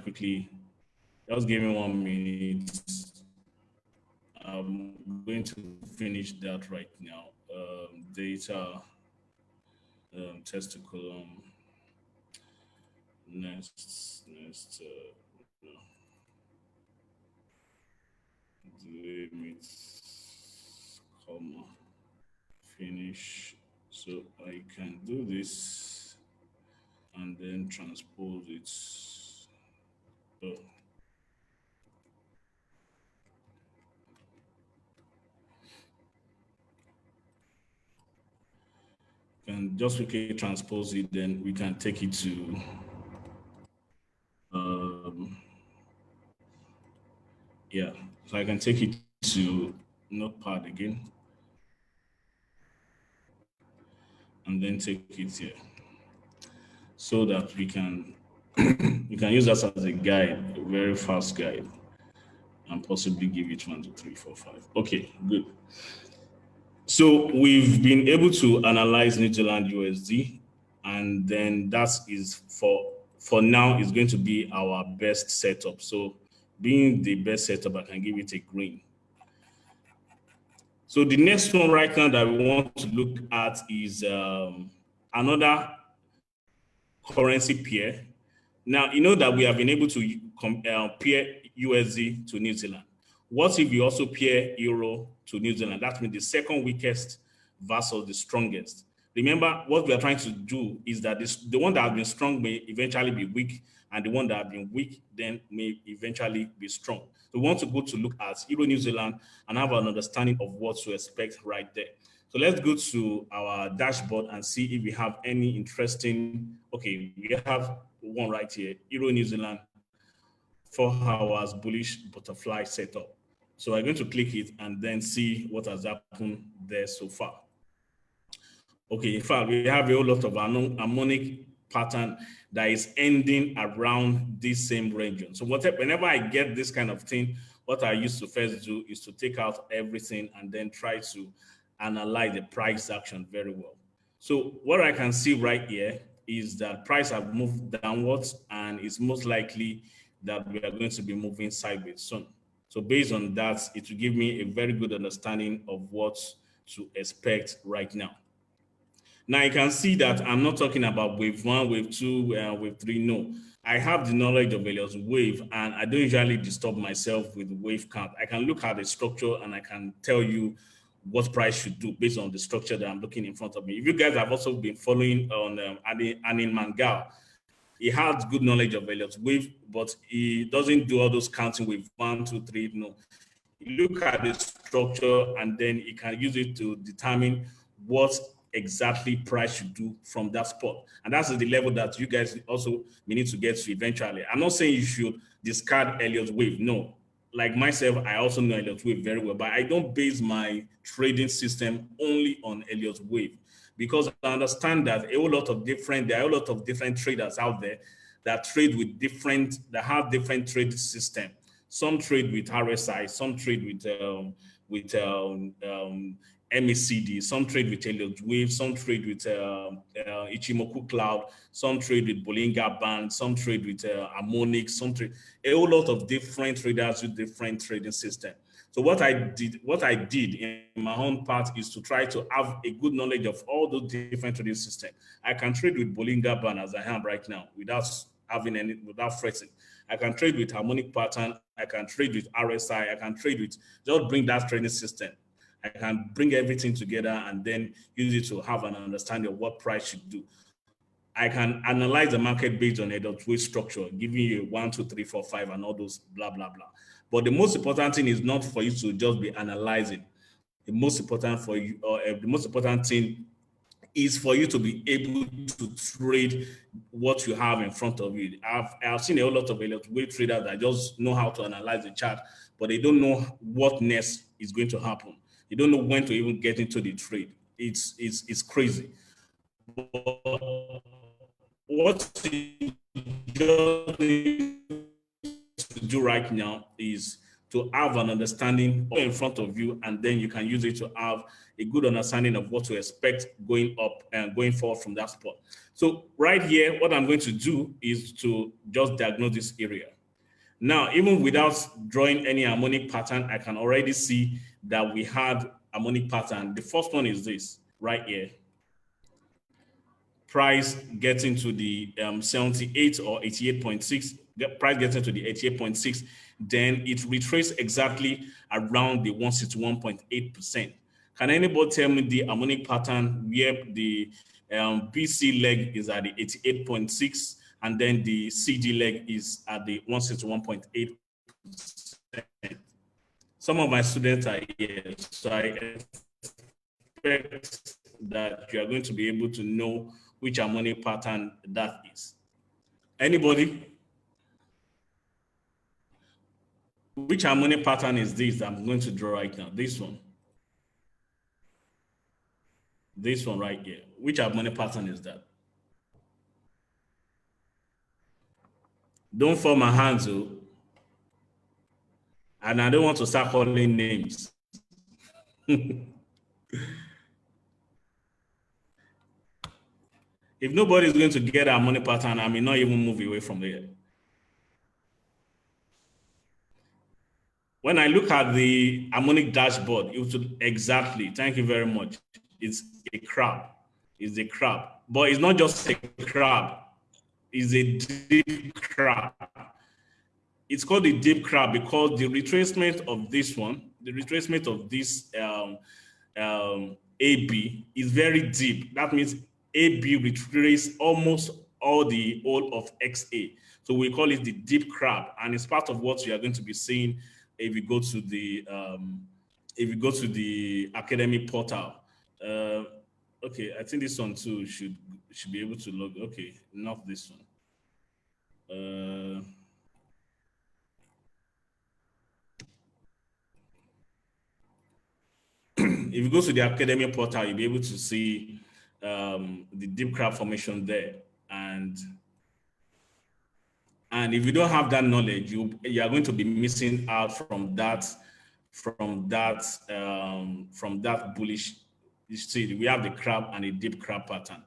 [SPEAKER 1] quickly. Just give me 1 minute. I'm going to finish that right now. Data, test to column. Next, limit, comma, finish. So I can do this and then transpose it. So can just quickly transpose it, then we can take it to yeah. So I can take it to Notepad again and then take it here so that we can use that as a guide, a very fast guide, and possibly give it 1, 2, 3, 4, 5. Okay, good. So we've been able to analyze New Zealand USD, and then that is for now is going to be our best setup. So being the best setup, I can give it a green. So the next one right now that we want to look at is another currency pair. Now, you know that we have been able to pair USD to New Zealand. What if we also pair Euro to New Zealand? That means the second weakest versus the strongest. Remember, what we are trying to do is that the one that has been strong may eventually be weak, and the one that has been weak then may eventually be strong. So we want to go to look at Euro New Zealand and have an understanding of what to expect right there. So let's go to our dashboard and see if we have any interesting. Okay, we have one right here, Euro New Zealand 4 hours bullish butterfly setup. So I'm going to click it and then see what has happened there so far. Okay, in fact, we have a whole lot of harmonic pattern that is ending around this same region. So whenever I get this kind of thing, what I used to first do is to take out everything and then try to analyze the price action very well. So what I can see right here is that price have moved downwards, and it's most likely that we are going to be moving sideways soon. So based on that, it will give me a very good understanding of what to expect right now. Now you can see that I'm not talking about wave one, wave two, wave three. No, I have the knowledge of Elliott wave, and I don't usually disturb myself with wave count. I can look at the structure and I can tell you what price should do based on the structure that I'm looking in front of me. If you guys have also been following on Anin Mangal, he has good knowledge of Elliott wave, but he doesn't do all those counting with 1, 2, 3. No, you look at the structure and then you can use it to determine what exactly price should do from that spot. And that's the level that you guys also need to get to eventually. I'm not saying you should discard Elliott wave. No, like myself, I also know Elliott wave very well, but I don't base my trading system only on Elliott wave, because I understand that there are a lot of different traders out there that trade with that have different trade system. Some trade with RSI, some trade with MACD, some trade with Elliott wave, some trade with Ichimoku cloud, some trade with Bollinger Band, some trade with harmonic, a whole lot of different traders with different trading system. So what I did in my own part is to try to have a good knowledge of all those different trading systems. I can trade with Bollinger Band as I am right now without fretting. I can trade with harmonic pattern. I can trade with RSI. I can trade with, just bring that trading system. I can bring everything together and then use it to have an understanding of what price should do. I can analyze the market based on a wave structure, giving you 1, 2, 3, 4, 5, and all those blah, blah, blah. But the most important thing is not for you to just be analyzing. The most important thing is for you to be able to trade what you have in front of you. I've seen a whole lot of wave traders that just know how to analyze the chart, but they don't know what next is going to happen. They don't know when to even get into the trade. It's crazy. But what you just need to do right now is to have an understanding in front of you, and then you can use it to have a good understanding of what to expect going up and going forward from that spot. So right here, what I'm going to do is to just diagnose this area. Now, even without drawing any harmonic pattern, I can already see that we had harmonic pattern. The first one is this right here. Price getting to the 78 or 88.6, price getting to the 88.6, then it retraced exactly around the 161.8%. Can anybody tell me the harmonic pattern where the BC leg is at the 88.6 and then the CD leg is at the 161.8%? Some of my students are here, so I expect that you are going to be able to know which harmonic pattern that is. Anybody? Which harmonic pattern is this that I'm going to draw right now? This one. This one right here. Which harmonic pattern is that? Don't fall my hands, oh. And I don't want to start calling names. If nobody is going to get a harmonic pattern, I may not even move away from there. When I look at the harmonic dashboard, it would exactly, thank you very much. It's a crab. It's a crab. But it's not just a crab. It's a deep crab. It's called a deep crab because the retracement of this one, the retracement of this AB is very deep. That means AB retraces almost all the whole of XA. So we call it the deep crab, and it's part of what you are going to be seeing if you go to the academy portal. Okay, I think this one too should be able to log. Okay, not this one. If you go to the academy portal, you'll be able to see the deep crab formation there. And if you don't have that knowledge, you are going to be missing out from that bullish. You see, we have the crab and a deep crab pattern,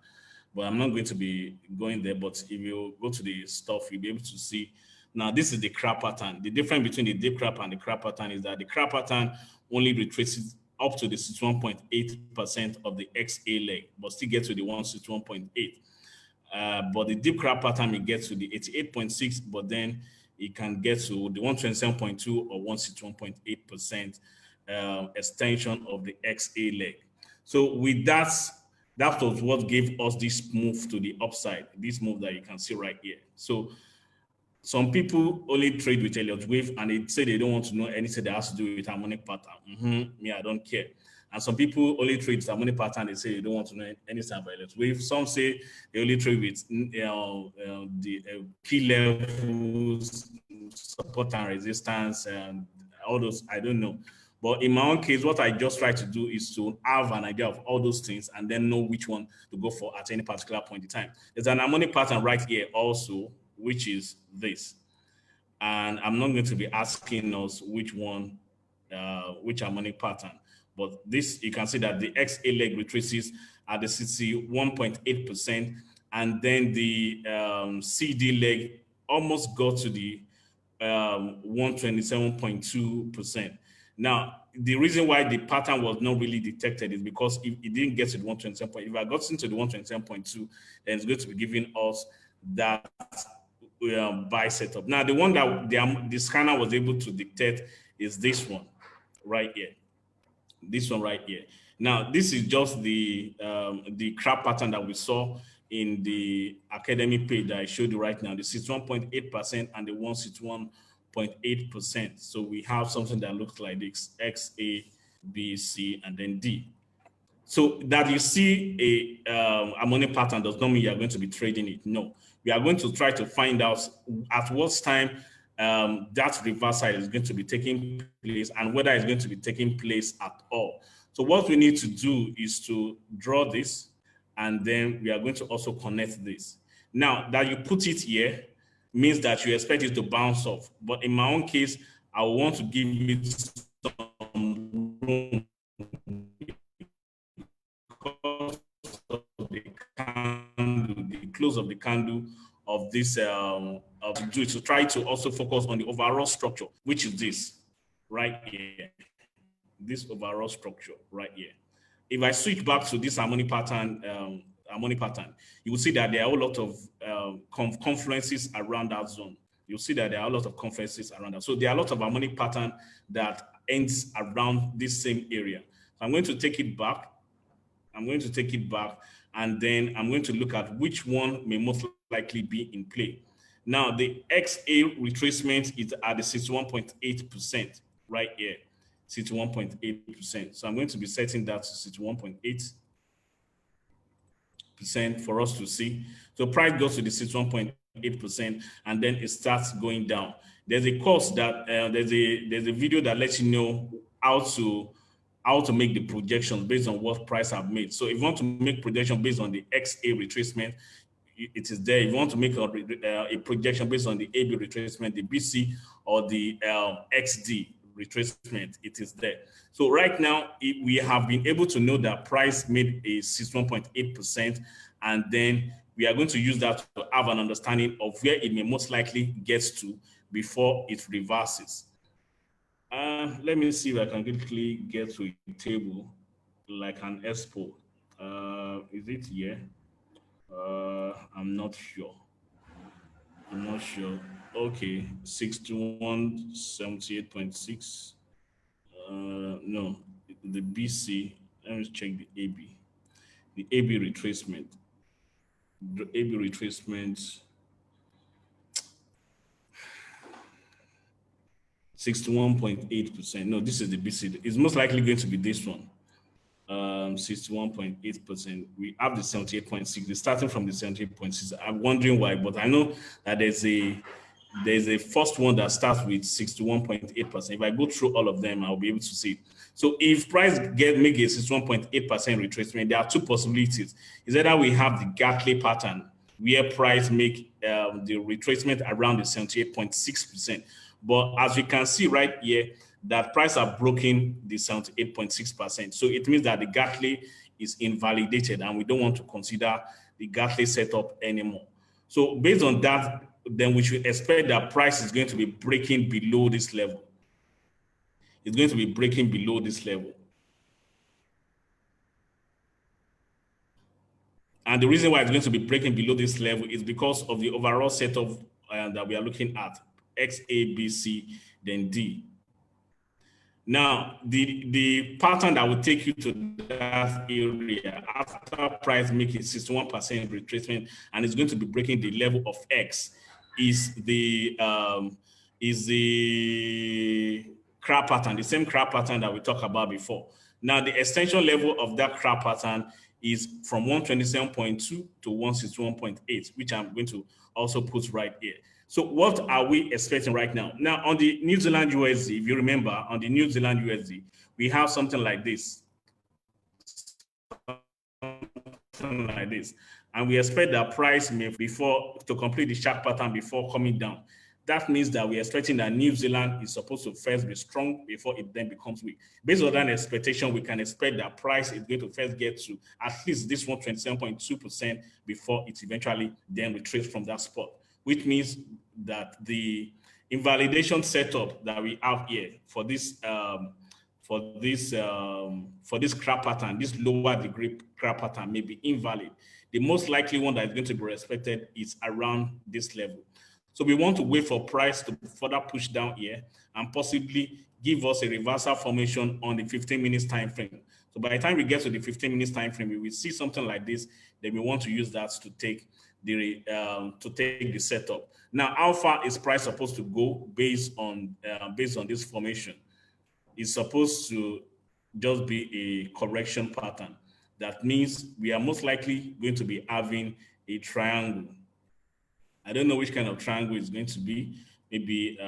[SPEAKER 1] but I'm not going to be going there. But if you go to the stuff, you'll be able to see Now, this is the crab pattern. The difference between the dip crab and the crab pattern is that the crab pattern only retraces up to the 61.8% of the XA leg, but still get to the 161.8. But the deep crab pattern may get to the 88.6, but then it can get to the 127.2 or 161.8% extension of the XA leg. So with that, that was what gave us this move to the upside, this move that you can see right here. So some people only trade with Elliott wave and they say they don't want to know anything that has to do with harmonic pattern. Me, I don't care. And some people only trade with harmonic pattern. They say they don't want to know anything about Elliott wave. Some say they only trade with the key levels, support and resistance, and all those. I don't know. But in my own case, what I just try to do is to have an idea of all those things and then know which one to go for at any particular point in time. There's an harmonic pattern right here also, which is this. And I'm not going to be asking us which one, which harmonic pattern. But this, you can see that the XA leg retraces at the 61.8%, and then the CD leg almost got to the 127.2%. Now, the reason why the pattern was not really detected is because if it didn't get to the 127. If I got into the 127.2, then it's going to be giving us that buy setup. Now, the one that the scanner was able to dictate is this one right here. This one right here. Now, this is just the crab pattern that we saw in the academy page that I showed you right now, the 61.8% and the 161.8%. So we have something that looks like this: X, A, B, C, and then D. So that you see a harmonic pattern does not mean you are going to be trading it. No, we are going to try to find out at what time that reversal is going to be taking place and whether it's going to be taking place at all. So what we need to do is to draw this, and then we are going to also connect this. Now that you put it here means that you expect it to bounce off. But in my own case, I want to give it some room because of the candle, the close of the candle of this of the to try to also focus on the overall structure, which is this right here. This overall structure right here. If I switch back to this harmonic pattern, you will see that there are a lot of confluences around that zone. You'll see that there are a lot of confluences around that. So there are a lot of harmonic pattern that ends around this same area. So I'm going to take it back. I'm going to take it back, and then I'm going to look at which one may most likely be in play. Now, the XA retracement is at the 61.8% right here, 61.8%. So I'm going to be setting that to 61.8% for us to see. So price goes to the 61.8%, and then it starts going down. There's a course that there's a video that lets you know how to make the projections based on what price I've made. So if you want to make projection based on the XA retracement, it is there. If you want to make a projection based on the AB retracement, the BC, or the XD retracement, it is there. So right now, we have been able to know that price made a 61.8%, and then we are going to use that to have an understanding of where it may most likely get to before it reverses. Let me see if I can quickly get to a table like an expo. Is it here? I'm not sure. Okay, 6178.6. No, the BC. Let me check the AB. The AB retracement. The AB retracement. 61.8%. No, this is the BC. It's most likely going to be this one. 61.8%. We have the 78.6. It's starting from the 78.6. I'm wondering why, but I know that there's a first one that starts with 61.8%. If I go through all of them, I'll be able to see it. So if price make a 61.8% retracement, there are two possibilities. Is either we have the Gartley pattern where price make the retracement around the 78.6%. But as we can see right here, that price have broken the 78.6%. So it means that the Gartley is invalidated, and we don't want to consider the Gartley setup anymore. So based on that, then we should expect that price is going to be breaking below this level. It's going to be breaking below this level. And the reason why it's going to be breaking below this level is because of the overall setup that we are looking at, X, A, B, C, then D. Now, the pattern that will take you to that area after price making 61% retracement and it's going to be breaking the level of X is the crab pattern, the same crab pattern that we talked about before. Now, the extension level of that crab pattern is from 127.2 to 161.8, which I'm going to also put right here. So what are we expecting right now? Now, on the New Zealand USD, if you remember, on the New Zealand USD, we have something like this. And we expect that price may to complete the sharp pattern before coming down. That means that we're expecting that New Zealand is supposed to first be strong before it then becomes weak. Based on that expectation, we can expect that price is going to first get to at least this 127.2% before it eventually then retraces from that spot, which means that the invalidation setup that we have here for this crab pattern, this lower degree crab pattern may be invalid. The most likely one that is going to be respected is around this level. So we want to wait for price to further push down here and possibly give us a reversal formation on the 15 minutes time frame. So by the time we get to the 15 minutes time frame, we will see something like this. Then we want to use that to take the setup. Now, how far is price supposed to go based on this formation? It's supposed to just be a correction pattern. That means we are most likely going to be having a triangle. I don't know which kind of triangle it's going to be. Maybe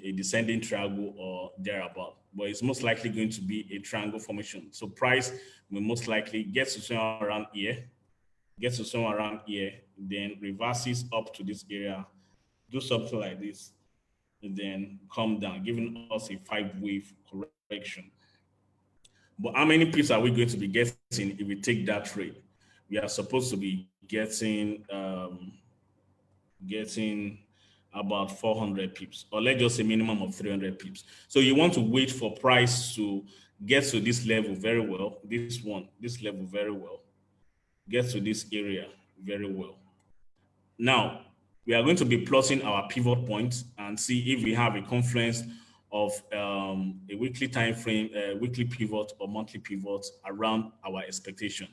[SPEAKER 1] a descending triangle or thereabout. But it's most likely going to be a triangle formation. So price will most likely get to somewhere around here, then reverses up to this area, do something like this, and then come down, giving us a 5-wave correction. But how many pips are we going to be getting if we take that trade? We are supposed to be getting about 400 pips, or let's just say minimum of 300 pips. So you want to wait for price to get to this level very well, this level very well, get to this area very well. Now, we are going to be plotting our pivot points and see if we have a confluence of a weekly time frame, weekly pivot or monthly pivot around our expectation.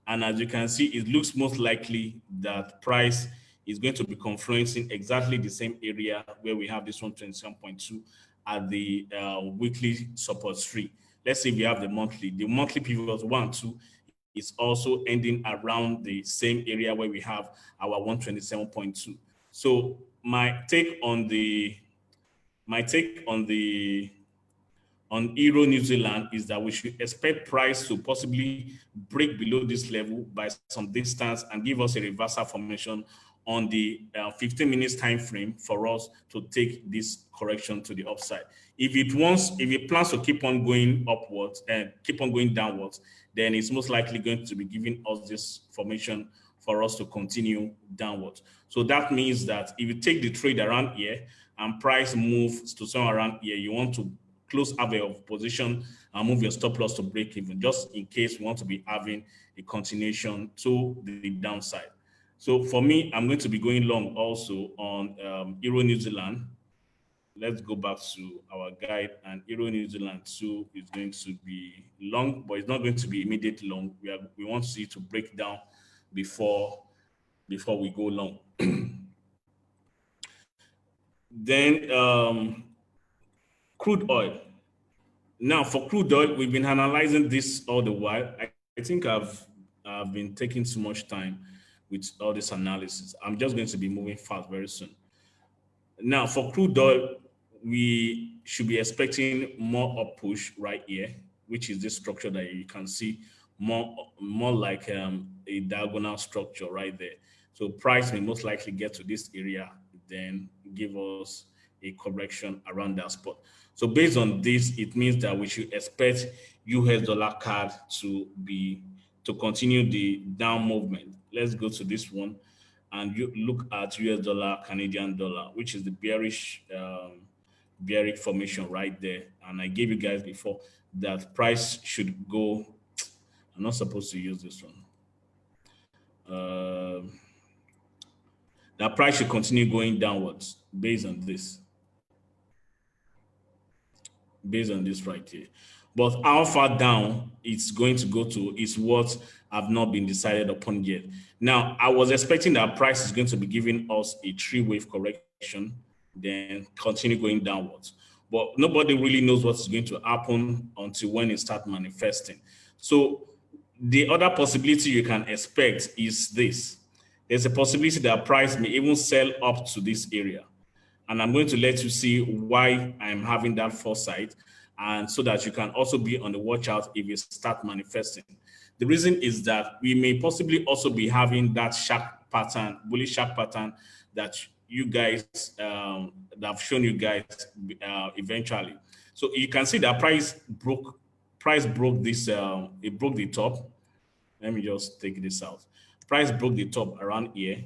[SPEAKER 1] And as you can see, it looks most likely that price is going to be confluencing exactly the same area where we have this 127.2 at the weekly support tree. Let's say we have the monthly. The monthly pivot 1, 2 is also ending around the same area where we have our 127.2. So my take on Euro New Zealand is that we should expect price to possibly break below this level by some distance and give us a reversal formation on the 15 minutes time frame for us to take this correction to the upside. If it plans to keep on going upwards and keep on going downwards, then it's most likely going to be giving us this formation for us to continue downwards. So that means that if you take the trade around here and price moves to somewhere around here, you want to close out of position and move your stop loss to break even, just in case we want to be having a continuation to the downside. So for me, I'm going to be going long also on Euro New Zealand. Let's go back to our guide, and Euro New Zealand 2 is going to be long, but it's not going to be immediate long. We want to see it to break down before we go long. Then crude oil. Now for crude oil, we've been analyzing this all the while. I think I've been taking too much time with all this analysis. I'm just going to be moving fast very soon. Now for crude oil, we should be expecting more up push right here, which is this structure that you can see more like a diagonal structure right there. So price may most likely get to this area, then give us a correction around that spot. So based on this, it means that we should expect US dollar CAD to continue the down movement. Let's go to this one. and you look at US dollar, Canadian dollar, which is the bearish formation right there. And I gave you guys before that price should go. I'm not supposed to use this one. That price should continue going downwards based on this. Based on this right here. But how far down it's going to go to is what have not been decided upon yet. Now, I was expecting that price is going to be giving us a three-wave correction, then continue going downwards. But nobody really knows what's going to happen until when it starts manifesting. So the other possibility you can expect is this. There's a possibility that price may even sell up to this area. And I'm going to let you see why I'm having that foresight, and so that you can also be on the watch out if it start manifesting. The reason is that we may possibly also be having that shark pattern, bullish shark pattern that you guys, that I've shown you guys eventually. So you can see that price broke this, it broke the top. Let me just take this out. Price broke the top around here.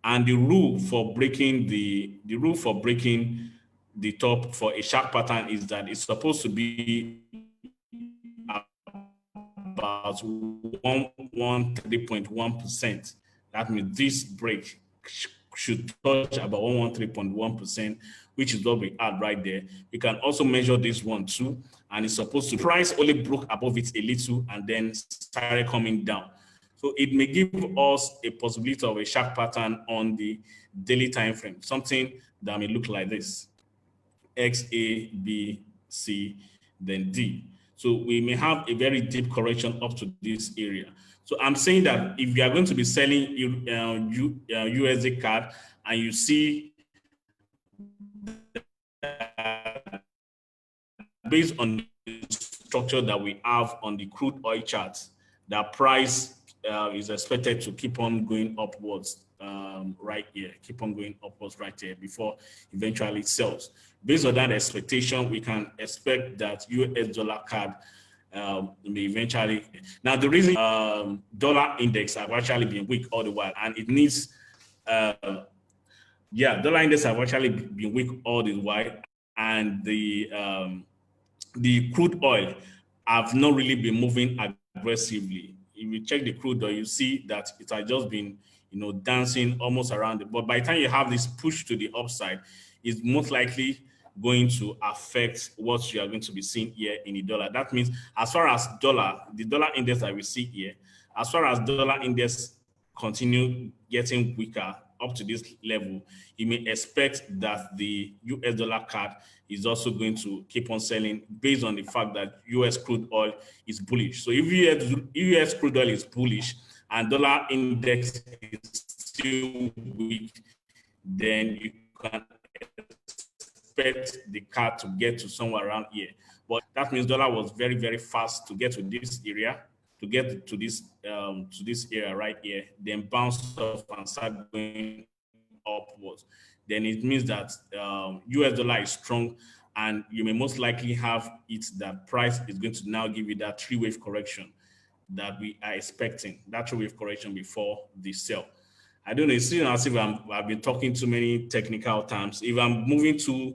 [SPEAKER 1] And the rule for breaking the top for a sharp pattern is that it's supposed to be about 113.1%. That means this break should touch about 113.1%, which is what we had right there. You can also measure this one too, and it's supposed to price only broke above it a little and then started coming down. So it may give us a possibility of a sharp pattern on the daily time frame, something that may look like this: X, A, B, C, then D. So we may have a very deep correction up to this area. So I'm saying that if you are going to be selling USD card and you see based on the structure that we have on the crude oil charts, that price is expected to keep on going upwards right here, keep on going upwards right here before eventually it sells. Based on that expectation, we can expect that US dollar card may eventually. Now, the reason dollar index have actually been weak all the while, and it needs, dollar index have actually been weak all the while, and the crude oil have not really been moving aggressively. If you check the crude oil, you see that it has just been, dancing almost around it. But by the time you have this push to the upside, it's most likely going to affect what you are going to be seeing here in the dollar. That means as far as the dollar index that we see here, as far as dollar index continue getting weaker up to this level, you may expect that the US dollar card is also going to keep on selling based on the fact that US crude oil is bullish. So if US crude oil is bullish and dollar index is still weak, then you can expect the card to get to somewhere around here. But that means dollar was very, very fast to get to this area, to get to this area right here, then bounce off and start going upwards. Then it means that US dollar is strong, and you may most likely have it that price is going to now give you that three-wave correction that we are expecting, that three-wave correction before the sell. I don't know, it seems as if I've been talking too many technical terms. If I'm moving to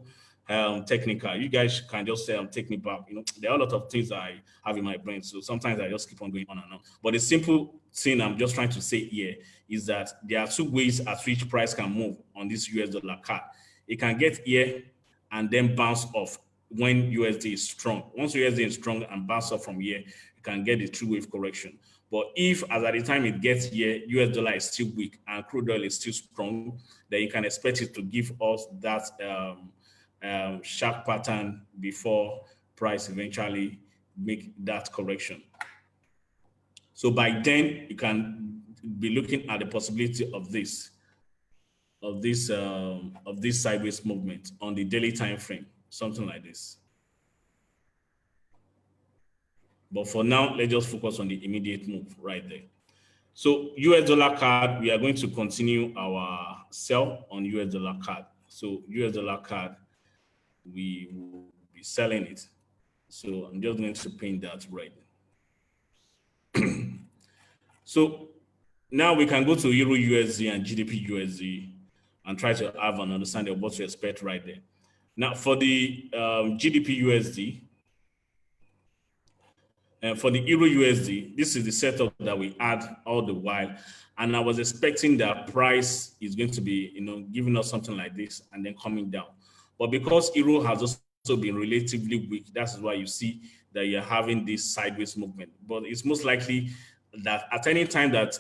[SPEAKER 1] technical, you guys can just say take me back. There are a lot of things I have in my brain, so sometimes I just keep on going on and on. But the simple thing I'm just trying to say here is that there are two ways at which price can move on this US dollar card. It can get here and then bounce off when USD is strong. Once USD is strong and bounce off from here, you can get the three-wave correction. But if, as at the time it gets here, US dollar is still weak and crude oil is still strong, then you can expect it to give us that sharp pattern before price eventually make that correction. So by then, you can be looking at the possibility of this sideways movement on the daily time frame, something like this. But for now, let's just focus on the immediate move right there. So US dollar card, we are going to continue our sell on US dollar card. So US dollar card, we will be selling it. So I'm just going to paint that right. So Now we can go to Euro USD and GDP USD and try to have an understanding of what to expect right there. Now for the GDP USD, for the Euro USD, this is the setup that we had all the while. And I was expecting that price is going to be, giving us something like this and then coming down. But because Euro has also been relatively weak, that's why you see that you're having this sideways movement. But it's most likely that at any time that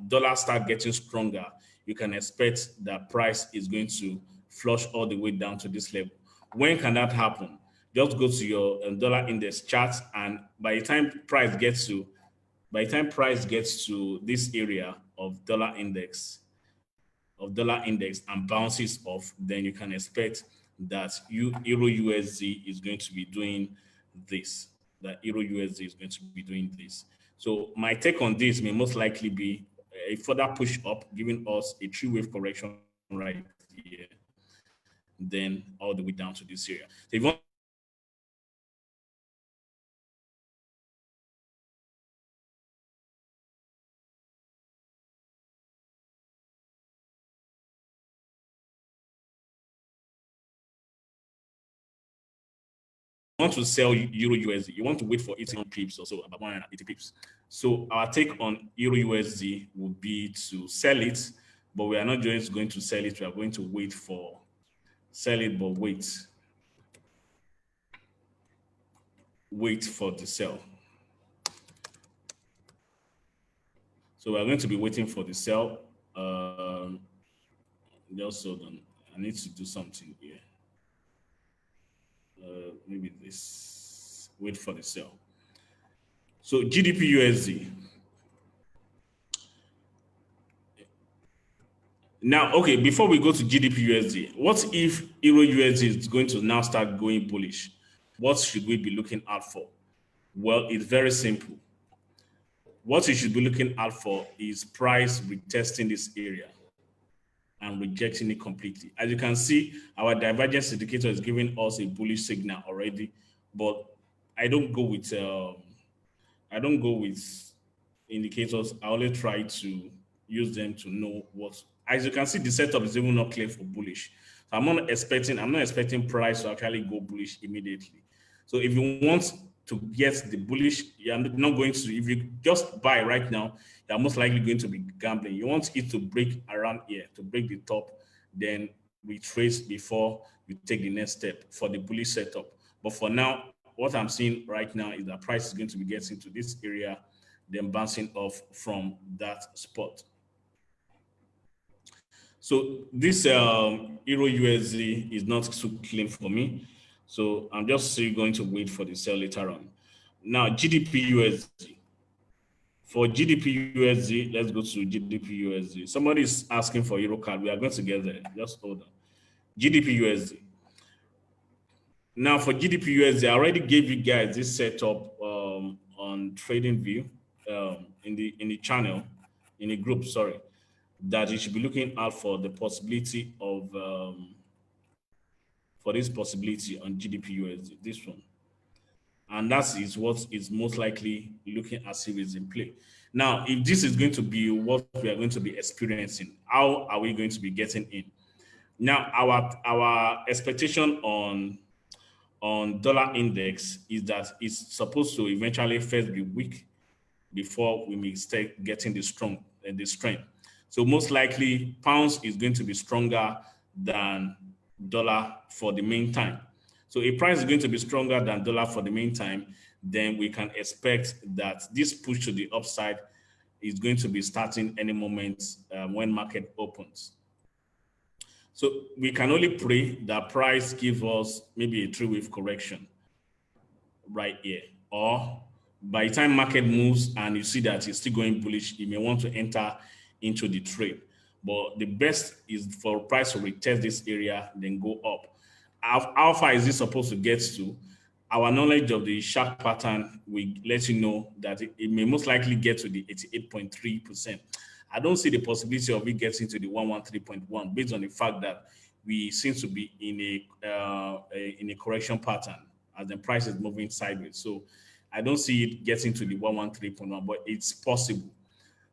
[SPEAKER 1] dollar start getting stronger, you can expect that price is going to flush all the way down to this level. When can that happen? Just go to your dollar index chart, and by the time price gets to this area of dollar index and bounces off, then you can expect that Euro USD is going to be doing this. That Euro USD is going to be doing this. So my take on this may most likely be a further push up, giving us a three-wave correction right here, then all the way down to this area. So if you want to sell Euro USD, you want to wait for 80 pips or so, about 180 pips. So our take on Euro USD would be to sell it, but we are not just going to sell it. We are going to wait for sell it, but wait for the sell. So we're going to be waiting for the sell. Just hold on. I need to do something here. Maybe this. Wait for the sell. So GDP USD. Now, okay, before we go to GDP USD, what if Euro USD is going to now start going bullish? What should we be looking out for? Well, it's very simple. What you should be looking out for is price retesting this area and rejecting it completely. As you can see, our divergence indicator is giving us a bullish signal already, but I don't go with indicators. I only try to use them to know what. As you can see, the setup is even not clear for bullish. So I'm not expecting price to actually go bullish immediately. So if you want to get the bullish, you're not going to. If you just buy right now, you're most likely going to be gambling. You want it to break around here, to break the top, then retrace before you take the next step for the bullish setup. But for now, what I'm seeing right now is that price is going to be getting to this area, then bouncing off from that spot. So this Euro USD is not too clean for me. So I'm just still going to wait for the sell later on. Now GDP USD. For GDP USD, let's go to GDP USD. Somebody is asking for Euro card. We are going to get there. Just hold on. GDP USD. Now for GDP USD, I already gave you guys this setup on TradingView in the channel, in the group, sorry, that you should be looking out for the possibility of for this possibility on GDP USD, this one. And that is what is most likely looking as if it's in play. Now, if this is going to be what we are going to be experiencing, how are we going to be getting in? Now, our expectation on dollar index is that it's supposed to eventually first be weak before we may start getting the strength. So most likely pounds is going to be stronger than dollar for the meantime. So if price is going to be stronger than dollar for the meantime, then we can expect that this push to the upside is going to be starting any moment when market opens. So we can only pray that price gives us maybe a three-wave correction right here. Or by the time market moves and you see that it's still going bullish, you may want to enter into the trade. But the best is for price to retest this area, then go up. How far is this supposed to get to? Our knowledge of the sharp pattern will let you know that it may most likely get to the 88.3%. I don't see the possibility of it getting to the 113.1 based on the fact that we seem to be in a correction pattern as the price is moving sideways. So I don't see it getting to the 113.1, but it's possible.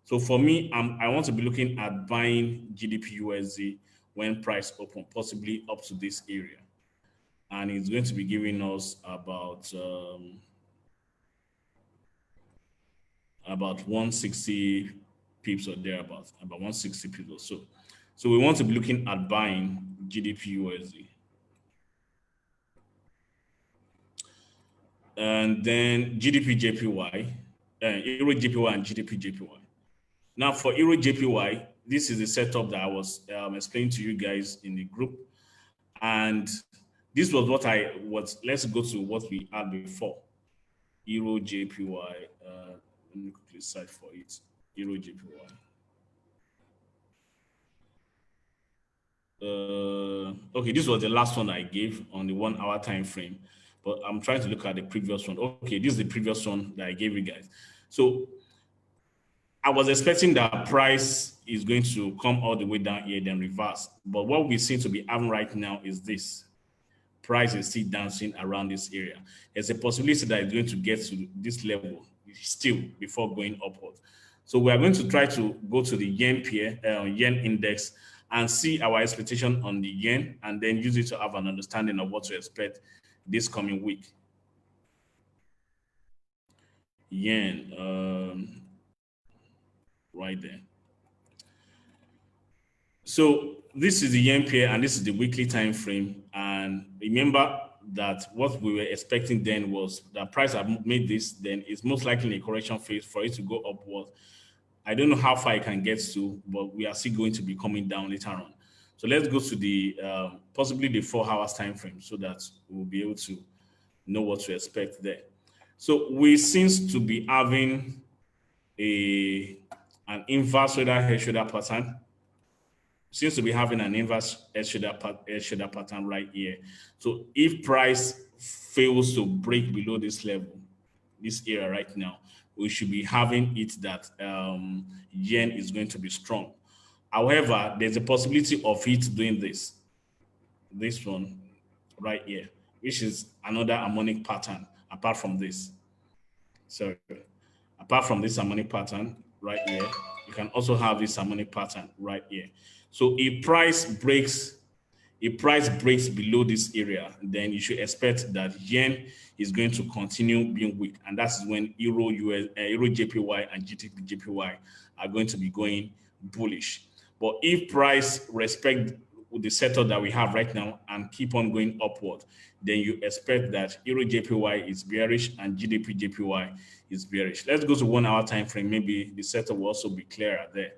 [SPEAKER 1] So for me, I want to be looking at buying GDP USD when price open, possibly up to this area. And it's going to be giving us about 160 pips or thereabouts, about 160 pips or so. So we want to be looking at buying GDP USD. And then GDP JPY, Euro JPY and GDP JPY. Now for Euro JPY, this is the setup that I was explaining to you guys in the group. And this was what let's go to what we had before. Euro JPY, let me quickly search for it. Euro JPY. Okay, this was the last one I gave on the 1 hour time frame, but I'm trying to look at the previous one. Okay, this is the previous one that I gave you guys. So I was expecting that price is going to come all the way down here, then reverse. But what we seem to be having right now is this. Price is still dancing around this area. There's a possibility that it's going to get to this level still before going upward. So we are going to try to go to the yen pair, yen index, and see our expectation on the yen, and then use it to have an understanding of what to expect this coming week. Yen, right there. So this is the yen pair, and this is the weekly time frame. And remember that what we were expecting then was that price have made this, then it's most likely in a correction phase for it to go upward. I don't know how far I can get to, but we are still going to be coming down later on. So let's go to the possibly the 4 hours time frame so that we'll be able to know what to expect there. So we seems to be having an inverse head shoulder pattern. Seems to be having an inverse head shoulder pattern right here. So if price fails to break below this level, this area right now, we should be having it that yen is going to be strong. However, there's a possibility of it doing this one right here, which is another harmonic pattern apart from this. So apart from this harmonic pattern right here, you can also have this harmonic pattern right here. So if price breaks below this area, then you should expect that yen is going to continue being weak, and that's when Euro JPY and GDP JPY are going to be going bullish. But if price respect the setup that we have right now and keep on going upward, then you expect that Euro JPY is bearish and GDP JPY is bearish. Let's go to 1 hour time frame. Maybe the setup will also be clearer there.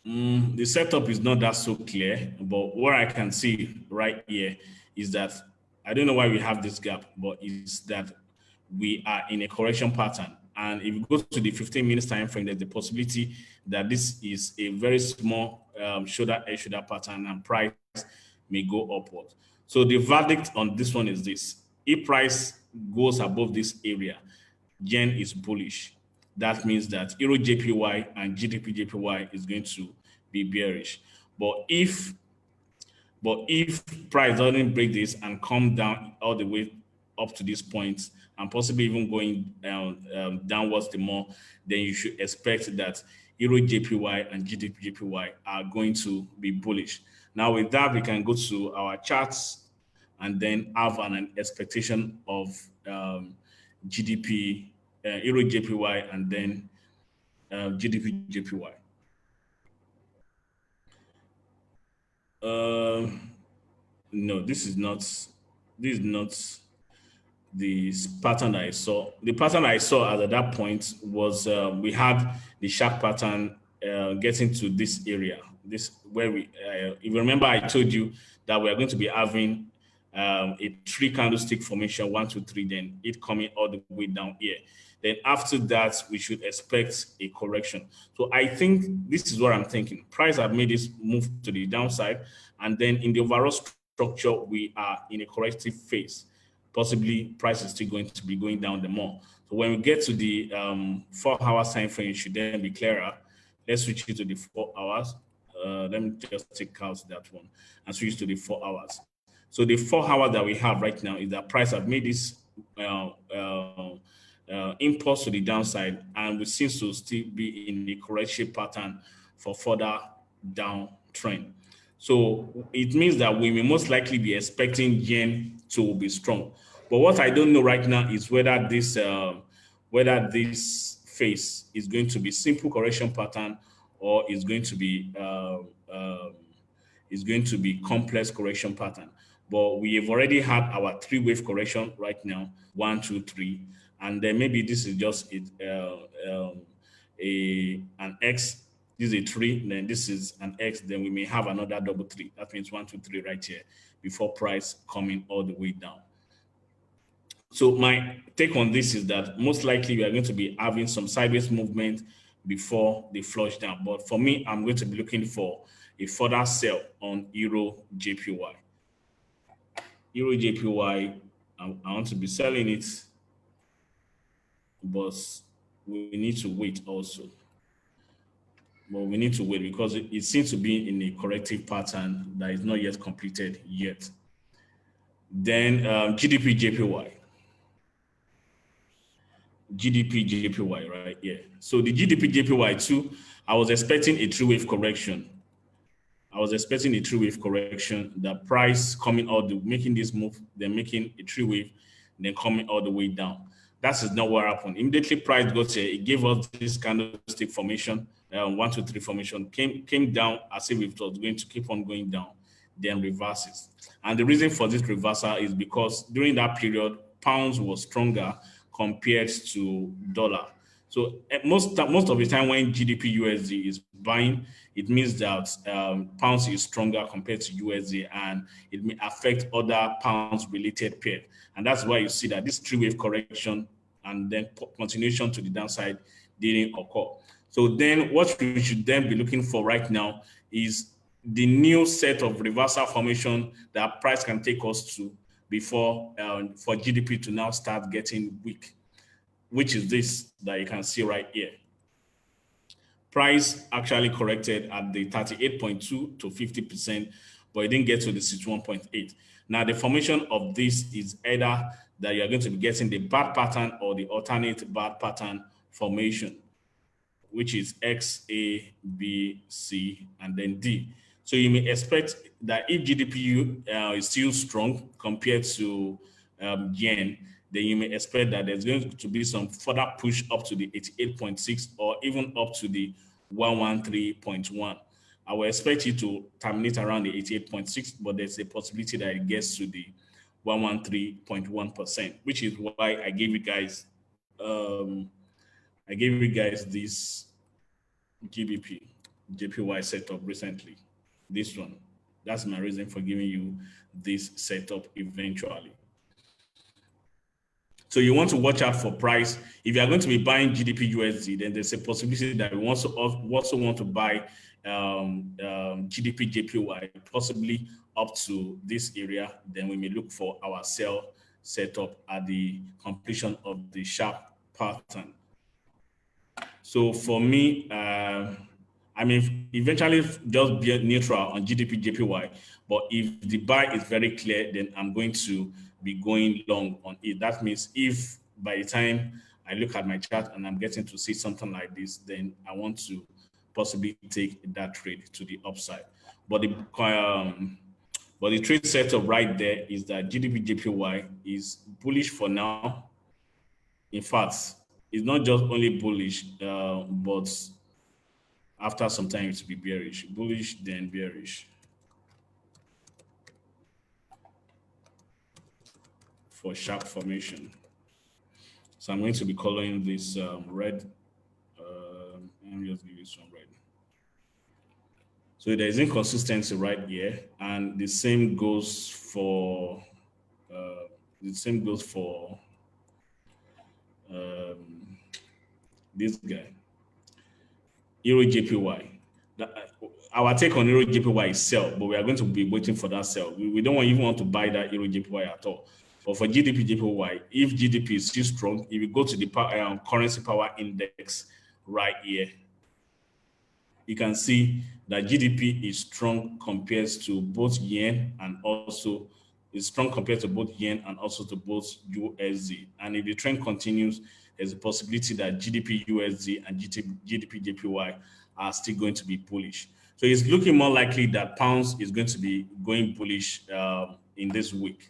[SPEAKER 1] The setup is not that so clear, but what I can see right here is that I don't know why we have this gap, but it's that we are in a correction pattern. And if you go to the 15 minutes time frame, there's the possibility that this is a very small shoulder pattern and price may go upward. So the verdict on this one is this: if price goes above this area, yen is bullish. That means that Euro JPY and GDP JPY is going to be bearish. But if price doesn't break this and come down all the way up to this point and possibly even going downwards the more, then you should expect that Euro JPY and GDP JPY are going to be bullish. Now with that, we can go to our charts and then have an expectation of GDP, Euro JPY, and then GDP JPY. No, this is not the pattern I saw. The pattern I saw at that point was we had the sharp pattern getting to this area. This where we, if you remember, I told you that we are going to be having a 3 candlestick formation, 1, 2, 3, then it coming all the way down here. Then after that, we should expect a correction. So I think this is what I'm thinking. Price have made this move to the downside, and then in the overall structure, we are in a corrective phase. Possibly price is still going to be going down the more. So when we get to the 4 hours time frame, it should then be clearer. Let's switch it to the 4 hours. Let me just take out that one and switch to the 4 hours. So the 4 hours that we have right now is that price have made this impulse to the downside, and we seem to still be in the correction pattern for further downtrend. So it means that we may most likely be expecting yen to be strong. But what I don't know right now is whether this phase is going to be simple correction pattern, or is going to be complex correction pattern. But we have already had our 3-wave correction right now, 1, 2, 3, and then maybe this is just an X. This is a 3, then this is an X. Then we may have another double 3. That means 1, 2, 3 right here before price coming all the way down. So my take on this is that most likely we are going to be having some sideways movement before they flush down. But for me, I'm going to be looking for a further sell on Euro JPY. Euro JPY, I want to be selling it, but we need to wait also. But we need to wait because it seems to be in a corrective pattern that is not yet completed yet. Then GDP JPY. GDP JPY, right? Yeah. So the GDP JPY too, I was expecting a 3-wave correction. The price coming out, making this move, then making a 3-wave, then coming all the way down. That is not what happened. Immediately price got here, it gave us this candlestick formation, 1, 2, 3 formation, came down as if it was going to keep on going down, then reverses. And the reason for this reversal is because during that period, pounds was stronger compared to dollar. So most of the time when GDP USD is buying, it means that pounds is stronger compared to USD, and it may affect other pounds related pairs. And that's why you see that this 3-wave correction and then continuation to the downside didn't occur. So then what we should then be looking for right now is the new set of reversal formation that price can take us to before for GDP to now start getting weak, which is this that you can see right here. Price actually corrected at the 38.2 to 50%, but it didn't get to the 61.8. Now, the formation of this is either that you're going to be getting the bad pattern or the alternate bad pattern formation, which is X, A, B, C, and then D. So you may expect that if GDP is still strong compared to yen, then you may expect that there's going to be some further push up to the 88.6 or even up to the 113.1. I will expect you to terminate around the 88.6, but there's a possibility that it gets to the 113.1%, which is why I gave you guys this GBP, JPY setup recently. This one. That's my reason for giving you this setup eventually. So you want to watch out for price. If you are going to be buying GDP USD, then there's a possibility that we also want to buy GDP JPY, possibly up to this area. Then we may look for our sell setup at the completion of the sharp pattern. So for me, I mean, eventually just be neutral on GDP JPY, but if the buy is very clear, then I'm going to be going long on it. That means if by the time I look at my chart and I'm getting to see something like this, then I want to possibly take that trade to the upside. But the trade setup right there is that GDP JPY is bullish for now. In fact, it's not just only bullish, but after some time it will be bearish. Bullish, then bearish. For sharp formation. So I'm going to be coloring this red. Let me just give you some red. So there is inconsistency right here, and the same goes for this guy, Euro JPY. Our take on Euro JPY is sell, but we are going to be waiting for that sell. We don't even want to buy that Euro JPY at all. But for GDP JPY, if GDP is still strong, if you go to the currency power index right here, you can see that GDP is strong compared to both yen and also to both USD. And if the trend continues, there's a possibility that GDP USD and GDP JPY are still going to be bullish. So it's looking more likely that pounds is going to be going bullish in this week.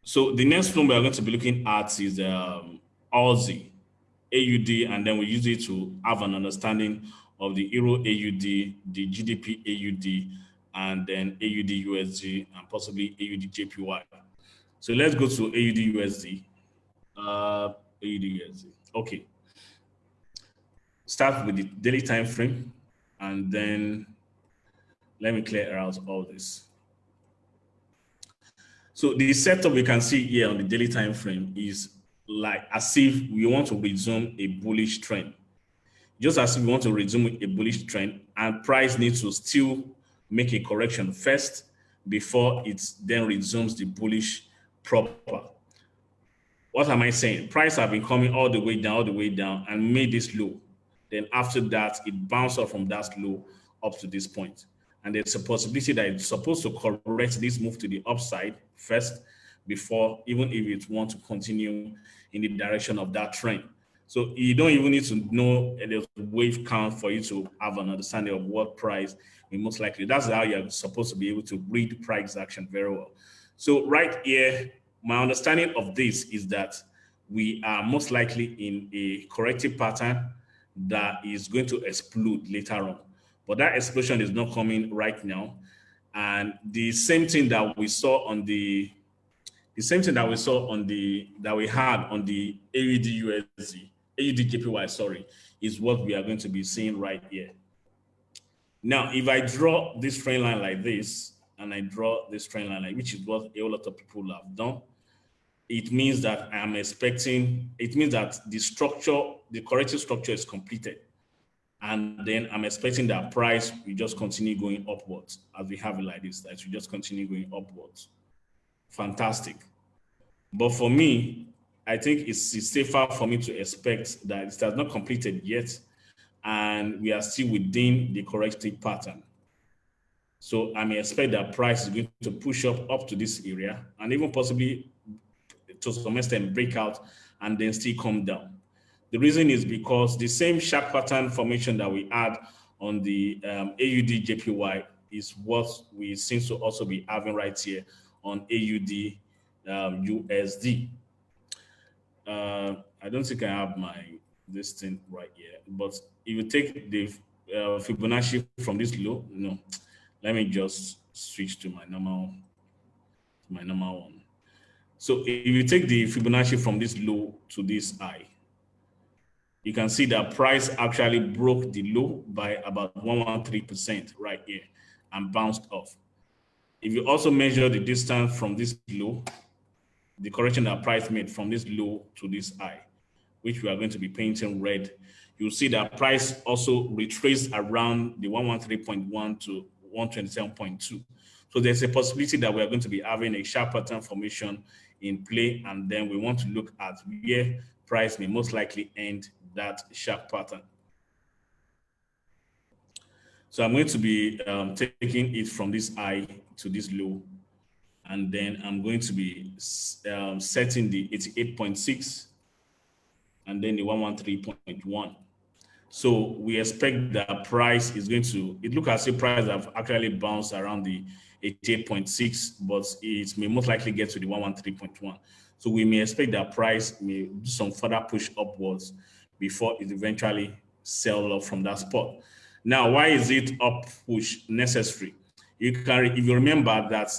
[SPEAKER 1] So the next one we are going to be looking at is Aussie AUD, and then we use it to have an understanding of the Euro AUD, the GDP AUD, and then AUD USD, and possibly AUD JPY. So let's go to AUD USD. AUD USD. Okay. Start with the daily time frame, and then let me clear out all this. So the setup we can see here on the daily time frame is like as if we want to resume a bullish trend. Just as if we want to resume a bullish trend, and price needs to still make a correction first before it then resumes the bullish proper. What am I saying? Price have been coming all the way down, and made this low. Then after that, it bounced off from that low up to this point. And there's a possibility that it's supposed to correct this move to the upside first before, even if it wants to continue in the direction of that trend. So you don't even need to know the wave count for you to have an understanding of what price will most likely. That's how you're supposed to be able to read price action very well. So right here, my understanding of this is that we are most likely in a corrective pattern that is going to explode later on. But that explosion is not coming right now. And the same thing that we saw on the that we had on the AUD USD, AUD JPY, sorry, is what we are going to be seeing right here. Now, if I draw this trend line like this, and I draw this trend line, like, which is what a lot of people have done, it means that I am expecting, it means that the structure, the corrective structure is completed. And then I'm expecting that price will just continue going upwards as we have it like this, that it will just continue going upwards. Fantastic. But for me, I think it's safer for me to expect that it has not completed yet, and we are still within the corrective pattern. So I may expect that price is going to push up to this area, and even possibly to some extent break out and then still come down. The reason is because the same sharp pattern formation that we had on the AUD JPY is what we seem to also be having right here on AUD USD. I don't think I have this thing right here, but if you take the Fibonacci from this low, no, let me just switch to my normal one. So if you take the Fibonacci from this low to this high, you can see that price actually broke the low by about 113% right here and bounced off. If you also measure the distance from this low, the correction that price made from this low to this high, which we are going to be painting red, you'll see that price also retraced around the 113.1 to 127.2. So there's a possibility that we are going to be having a sharp pattern formation in play, and then we want to look at where price may most likely end that sharp pattern. So I'm going to be taking it from this high to this low, and then I'm going to be setting the 88.6 and then the 113.1. So we expect that price is going to, it looks as if price have actually bounced around the 88.6, but it may most likely get to the 113.1. So we may expect that price may do some further push upwards before it eventually sell off from that spot. Now, why is it up push necessary? You can, if you remember that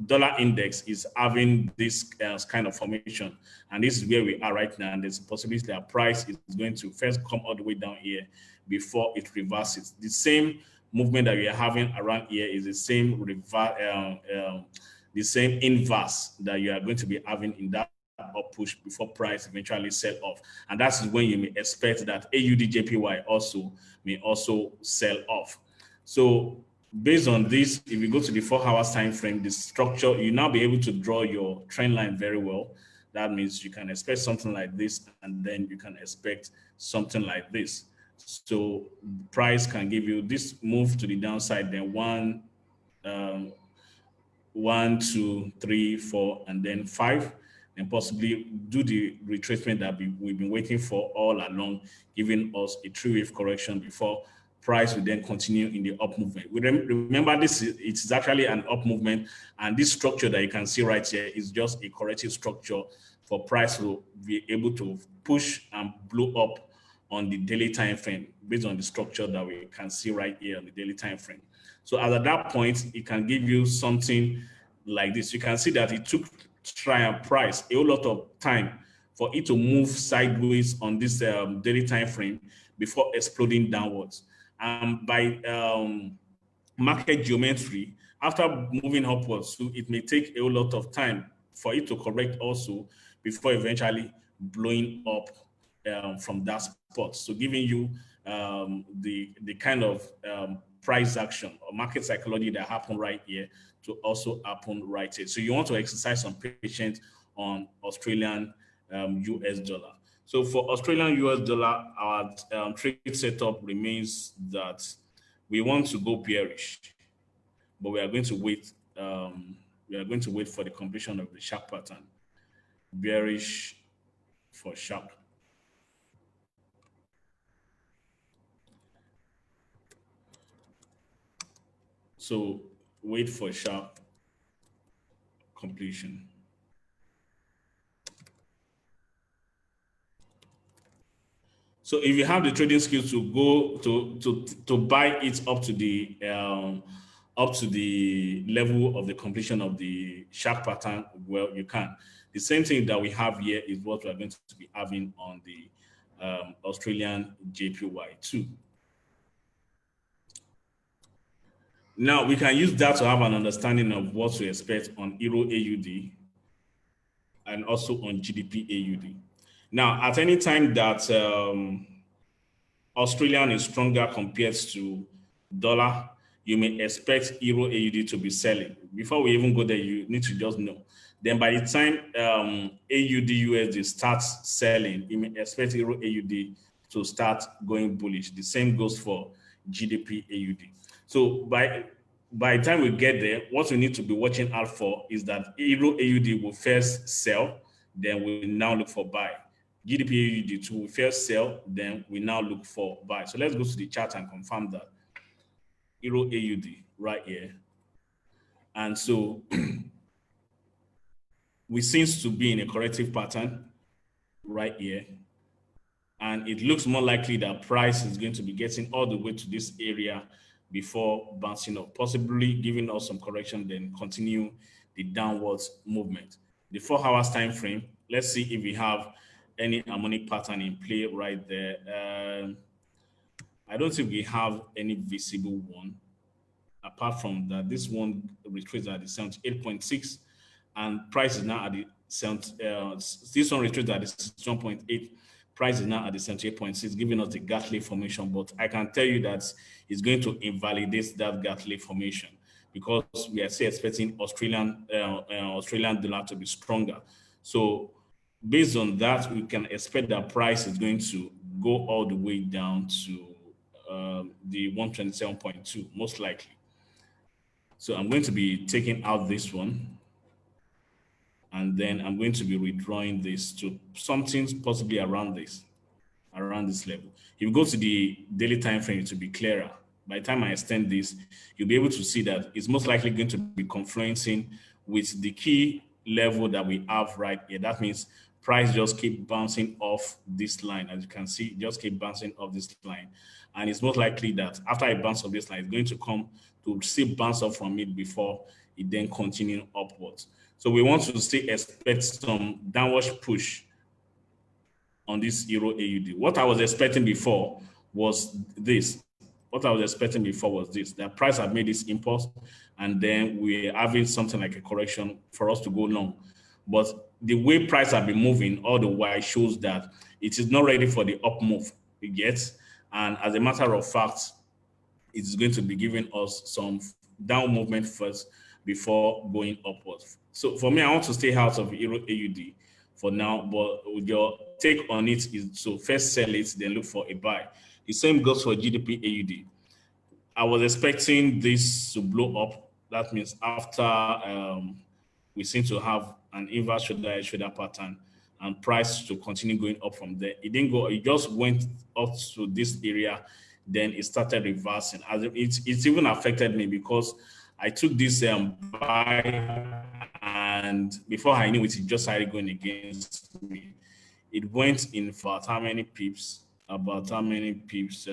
[SPEAKER 1] dollar index is having this kind of formation, and this is where we are right now, and there's a possibility that price is going to first come all the way down here before it reverses. The same movement that we are having around here is the same the same inverse that you are going to be having in that up push before price eventually sell off. And that's when you may expect that AUD JPY also may also sell off. So based on this, if you go to the 4 hours time frame, the structure, you now be able to draw your trend line very well. That means you can expect something like this, and then you can expect something like this. So price can give you this move to the downside, then 1, 2, 3, 4, and then 5. and possibly do the retracement that we've been waiting for all along, giving us a three-wave correction before price will then continue in the up movement. Remember, it is actually an up movement, and this structure that you can see right here is just a corrective structure for price to be able to push and blow up on the daily time frame based on the structure that we can see right here on the daily time frame. So at that point, it can give you something like this. You can see that it took triumph price a whole lot of time for it to move sideways on this daily time frame before exploding downwards. And by market geometry, after moving upwards, so it may take a whole lot of time for it to correct also before eventually blowing up from that spot. So giving you the kind of price action or market psychology that happened right here to also happen right here. So you want to exercise some patience on Australian US dollar. So for Australian US dollar, our trade setup remains that we want to go bearish, but we are going to wait. We are going to wait for the completion of the sharp pattern. Bearish for sharp. So wait for sharp completion. So if you have the trading skills to go to buy it up to the level of the completion of the sharp pattern, well, you can. The same thing that we have here is what we are going to be having on the Australian JPY too. Now we can use that to have an understanding of what to expect on Euro AUD and also on GDP AUD. Now, at any time that Australian is stronger compared to dollar, you may expect Euro AUD to be selling. Before we even go there, you need to just know. Then by the time AUD USD starts selling, you may expect Euro AUD to start going bullish. The same goes for GDP AUD. So by the time we get there, what we need to be watching out for is that Euro AUD will first sell, then we now look for buy. GDP AUD too will first sell, then we now look for buy. So let's go to the chart and confirm that. Euro AUD right here. And so we seem to be in a corrective pattern right here. And it looks more likely that price is going to be getting all the way to this area before bouncing up, possibly giving us some correction, then continue the downwards movement. The 4 hours time frame, let's see if we have any harmonic pattern in play right there. I don't think we have any visible one. Apart from that, this one retraces at the 78.6, and price is now at the this one retraces at the 61.8. Price is now at the 78.6, giving us the Gatley formation. But I can tell you that it's going to invalidate that Gatley formation because we are still expecting Australian dollar to be stronger. So based on that, we can expect that price is going to go all the way down to the 127.2, most likely. So I'm going to be taking out this one, and then I'm going to be withdrawing this to something possibly around this level. If you go to the daily time frame, to be clearer. By the time I extend this, you'll be able to see that it's most likely going to be confluencing with the key level that we have right here. That means price just keep bouncing off this line. As you can see, just keep bouncing off this line. And it's most likely that after I bounce off this line, it's going to come to still bounce off from it before it then continue upwards. So we want to still expect some downward push on this Euro AUD. What I was expecting before was this. That price had made this impulse, and then we're having something like a correction for us to go long. But the way price have been moving all the while shows that it is not ready for the up move yet. And as a matter of fact, it is going to be giving us some down movement first before going upwards. So for me, I want to stay out of Euro AUD for now, but your take on it is to first sell it, then look for a buy. The same goes for GDP AUD. I was expecting this to blow up. That means after we seem to have an inverse shoulder pattern and price to continue going up from there. It didn't go, it just went up to this area, then it started reversing. As it's even affected me because I took this buy, and before I knew it, it just started going against me. It went in for about how many pips? About how many pips?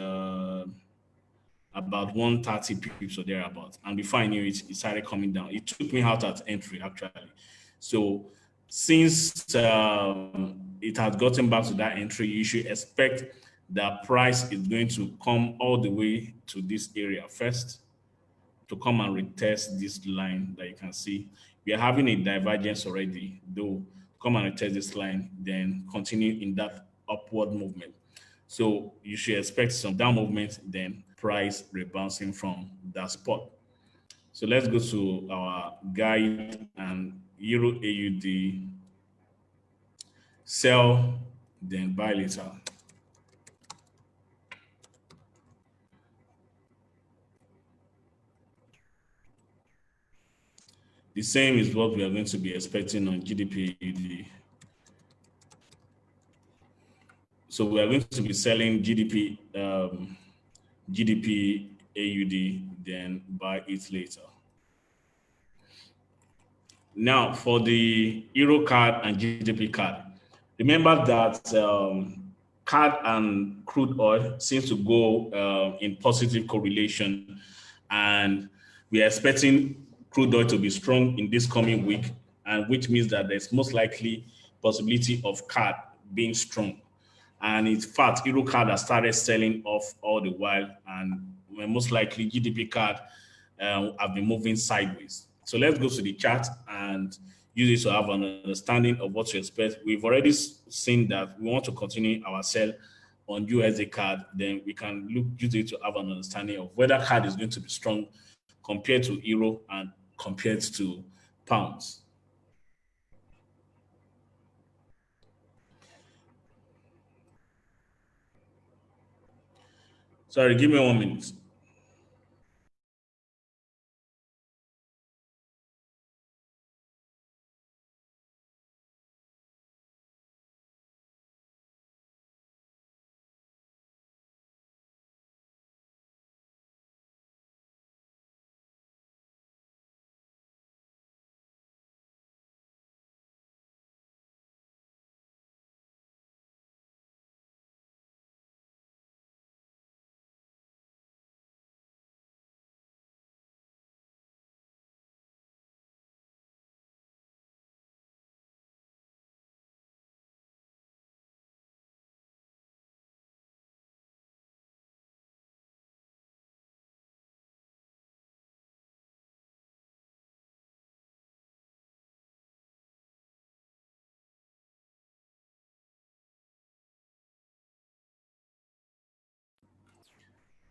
[SPEAKER 1] About 130 pips or thereabout. And before I knew it, it started coming down. It took me out at entry, actually. So since it has gotten back to that entry, you should expect that price is going to come all the way to this area first to come and retest this line that you can see. We are having a divergence already, though. Come and retest this line, then continue in that upward movement. So you should expect some down movement, then price rebounding from that spot. So let's go to our guide and Euro AUD, sell, then buy later. The same is what we are going to be expecting on GDP AUD. So we are going to be selling GDP AUD, then buy it later. Now for the Euro card and GDP card, remember that card and crude oil seems to go in positive correlation, and we are expecting crude oil to be strong in this coming week, and which means that there's most likely possibility of card being strong. And in fact, Euro card has started selling off all the while, and most likely GDP card have been moving sideways. So let's go to the chart and use it to have an understanding of what to expect. We've already seen that we want to continue our sell on USD card. Then we can use it to have an understanding of whether card is going to be strong compared to euro and compared to pounds. Sorry, give me 1 minute.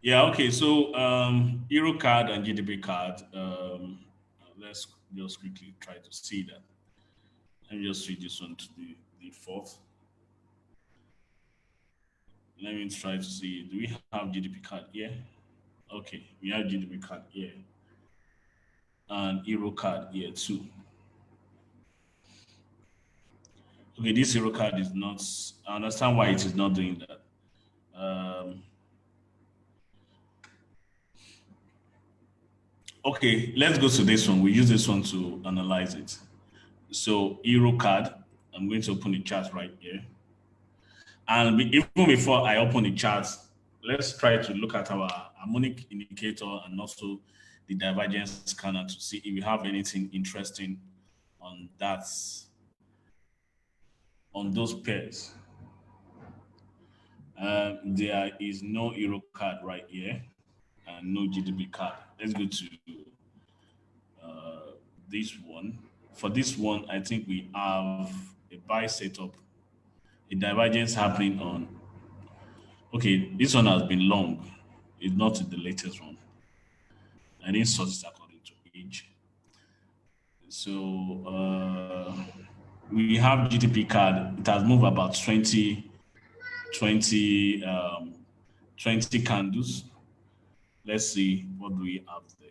[SPEAKER 1] Yeah, okay. So Euro card and GDP card. Let's just quickly try to see that. Let me just read this one to the fourth. Let me try to see. Do we have GDP card here? Okay, we have GDP card here. And Euro card here too. Okay, this Euro card is not, I understand why it is not doing that. Okay, let's go to this one. We use this one to analyze it. So Euro card, I'm going to open the chart right here. And even before I open the chart, let's try to look at our harmonic indicator and also the divergence scanner to see if we have anything interesting on that, on those pairs. There is no Euro card right here and no GDP card. Let's go to this one. For this one, I think we have a buy setup, a divergence happening on. Okay, this one has been long. It's not the latest one. I didn't sort it according to age. So we have GDP card. It has moved about 20, 20 candles. Let's see what do we have there.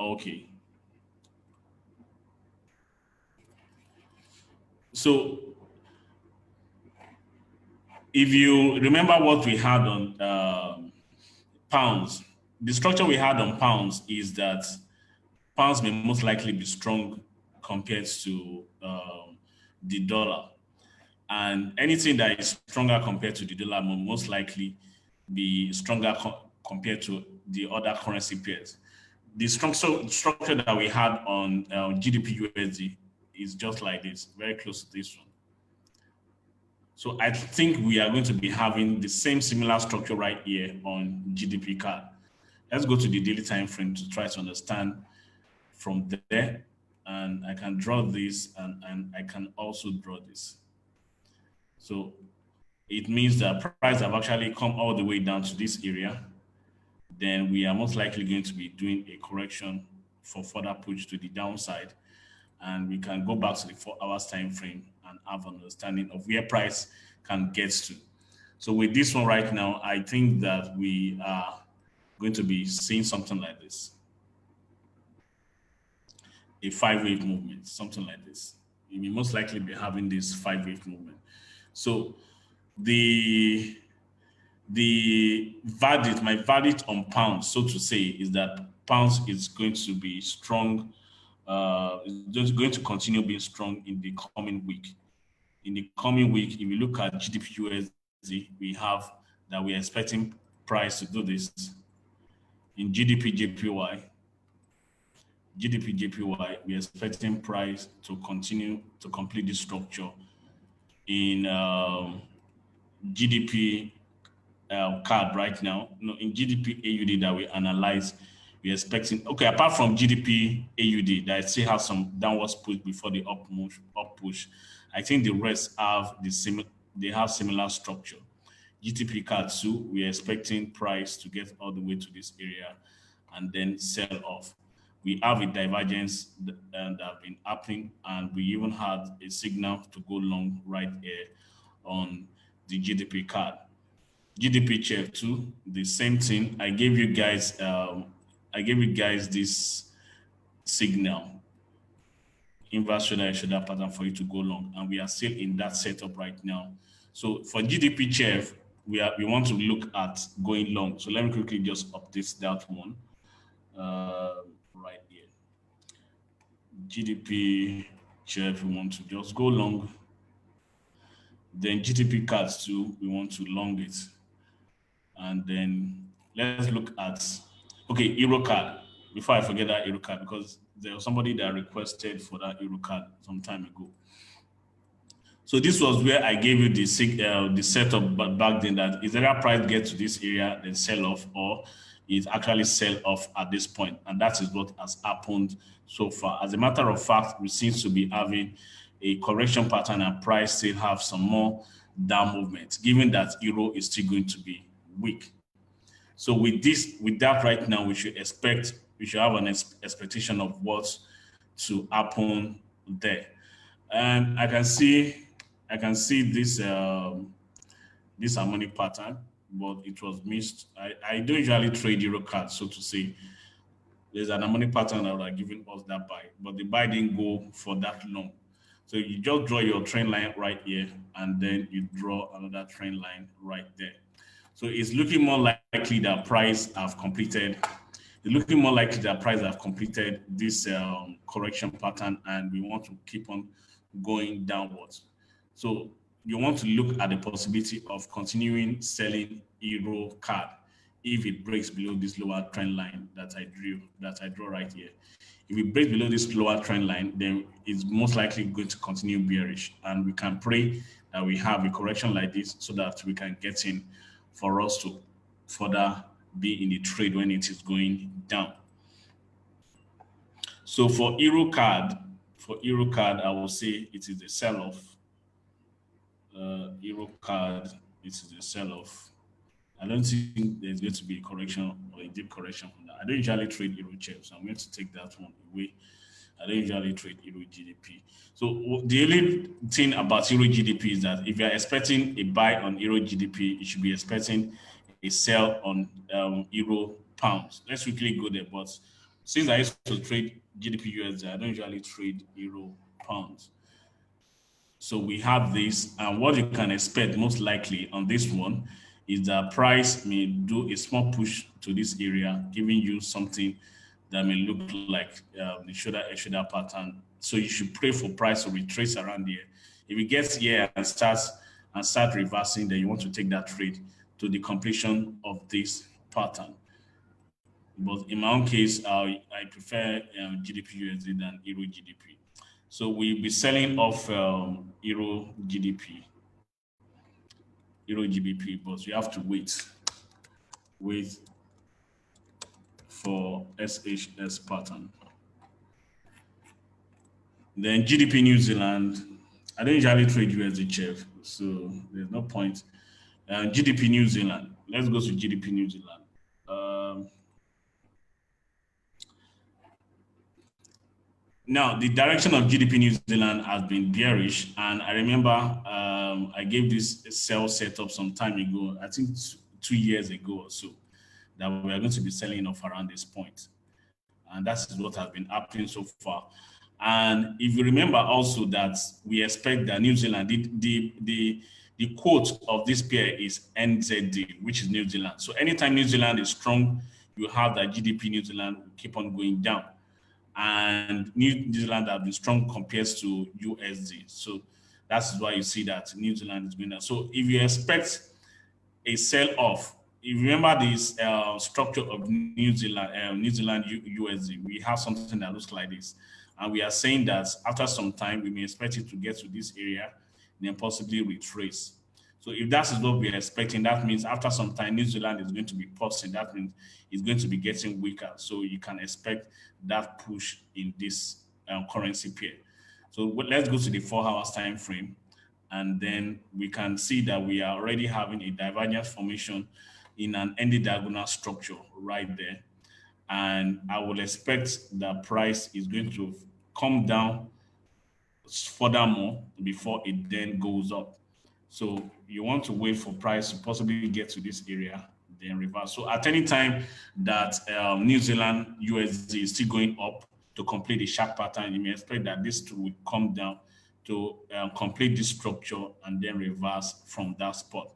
[SPEAKER 1] Okay. So if you remember what we had on pounds, the structure we had on pounds is that pounds may most likely be strong compared to the dollar. And anything that is stronger compared to the dollar will most likely be stronger compared to the other currency pairs. The structure that we had on GDP USD is just like this, very close to this one. So I think we are going to be having the same similar structure right here on GDP card. Let's go to the daily time frame to try to understand from there. And I can draw this and I can also draw this. So it means that price have actually come all the way down to this area. Then we are most likely going to be doing a correction for further push to the downside. And we can go back to the 4 hours time frame and have an understanding of where price can get to. So with this one right now, I think that we are going to be seeing something like this. A 5-wave movement, something like this. You will most likely be having this 5-wave movement. So the verdict, my verdict on pounds, so to say, is that pounds is going to be strong. It's going to continue being strong in the coming week. In the coming week, if you look at GDP USD, we have that we are expecting price to do this. In GDP JPY, we are expecting price to continue to complete this structure. In GDP card right now, in GDP AUD that we analyze, we're expecting, okay, apart from GDP AUD that still have some downwards push before the up push, I think the rest have they have similar structure. GDP card too, we are expecting price to get all the way to this area and then sell off. We have a divergence that have been happening, and we even had a signal to go long right here on the GDP card. GDP chair too, the same thing. I gave you guys this signal, inverse shoulder pattern for you to go long, and we are still in that setup right now. So for GDP chair, we want to look at going long. So let me quickly just update that one right here. GDP chair, we want to just go long. Then GDP cards too, we want to long it. And then let's look at, okay, Euro card. Before I forget that Euro card, because there was somebody that requested for that Euro card some time ago. So this was where I gave you the setup, but back then that is either price get to this area, then sell off, or it actually sell off at this point. And that is what has happened so far. As a matter of fact, we seem to be having a correction pattern and price still have some more down movement, given that Euro is still going to be weak. So with that right now, we should have an expectation of what to happen there. And I can see this this harmonic pattern, but it was missed. I don't usually trade Euro cards, so to say. There's an harmonic pattern that are giving us that buy, but the buy didn't go for that long. So you just draw your trend line right here, and then you draw another trend line right there. So it's looking more likely that price have completed. It's looking more likely that price have completed this correction pattern, and we want to keep on going downwards. So you want to look at the possibility of continuing selling Euro card if it breaks below this lower trend line that I draw right here. If it breaks below this lower trend line, then it's most likely going to continue bearish, and we can pray that we have a correction like this so that we can get in for us to further be in the trade when it is going down. So for Euro card, I will say it is a sell-off. Euro card, it is a sell-off. I don't think there's going to be a correction or a deep correction on that. I don't usually trade Euro shares, so I'm going to take that one away. I don't usually trade Euro GDP. So the only thing about Euro GDP is that if you're expecting a buy on Euro GDP, you should be expecting a sell on Euro pounds. Let's quickly go there. But since I used to trade GDP USD, I don't usually trade Euro pounds. So we have this, and what you can expect most likely on this one is that price may do a small push to this area, giving you something that may look like a shoulder pattern. So you should pray for price to retrace around here. If it gets here and start reversing, then you want to take that trade to the completion of this pattern. But in my own case, I prefer GDP USD than Euro GDP. So we'll be selling off Euro GDP, Euro GBP, but we have to wait for SHS pattern. Then GDP New Zealand. I don't usually trade USD chef, so there's no point. GDP New Zealand. Let's go to GDP New Zealand. Now, the direction of GDP New Zealand has been bearish, and I remember I gave this sell setup some time ago, I think 2 years ago or so, that we are going to be selling off around this point. And that is what has been happening so far. And if you remember also that we expect that New Zealand, the quote of this pair is NZD, which is New Zealand. So anytime New Zealand is strong, you have that GDP New Zealand will keep on going down. And New Zealand have been strong compared to USD. So that's why you see that New Zealand is going down. So if you expect a sell-off, if you remember this structure of New Zealand USD, we have something that looks like this. And we are saying that after some time, we may expect it to get to this area, and then possibly retrace. So if that is what we are expecting, that means after some time, New Zealand is going to be pulsing. That means it's going to be getting weaker. So you can expect that push in this currency pair. So let's go to the 4 hours time frame. And then we can see that we are already having a divergence formation in an ending diagonal structure right there. And I will expect the price is going to come down furthermore before it then goes up. So you want to wait for price to possibly get to this area, then reverse. So at any time that New Zealand USD is still going up to complete the sharp pattern, you may expect that this will come down to complete this structure and then reverse from that spot.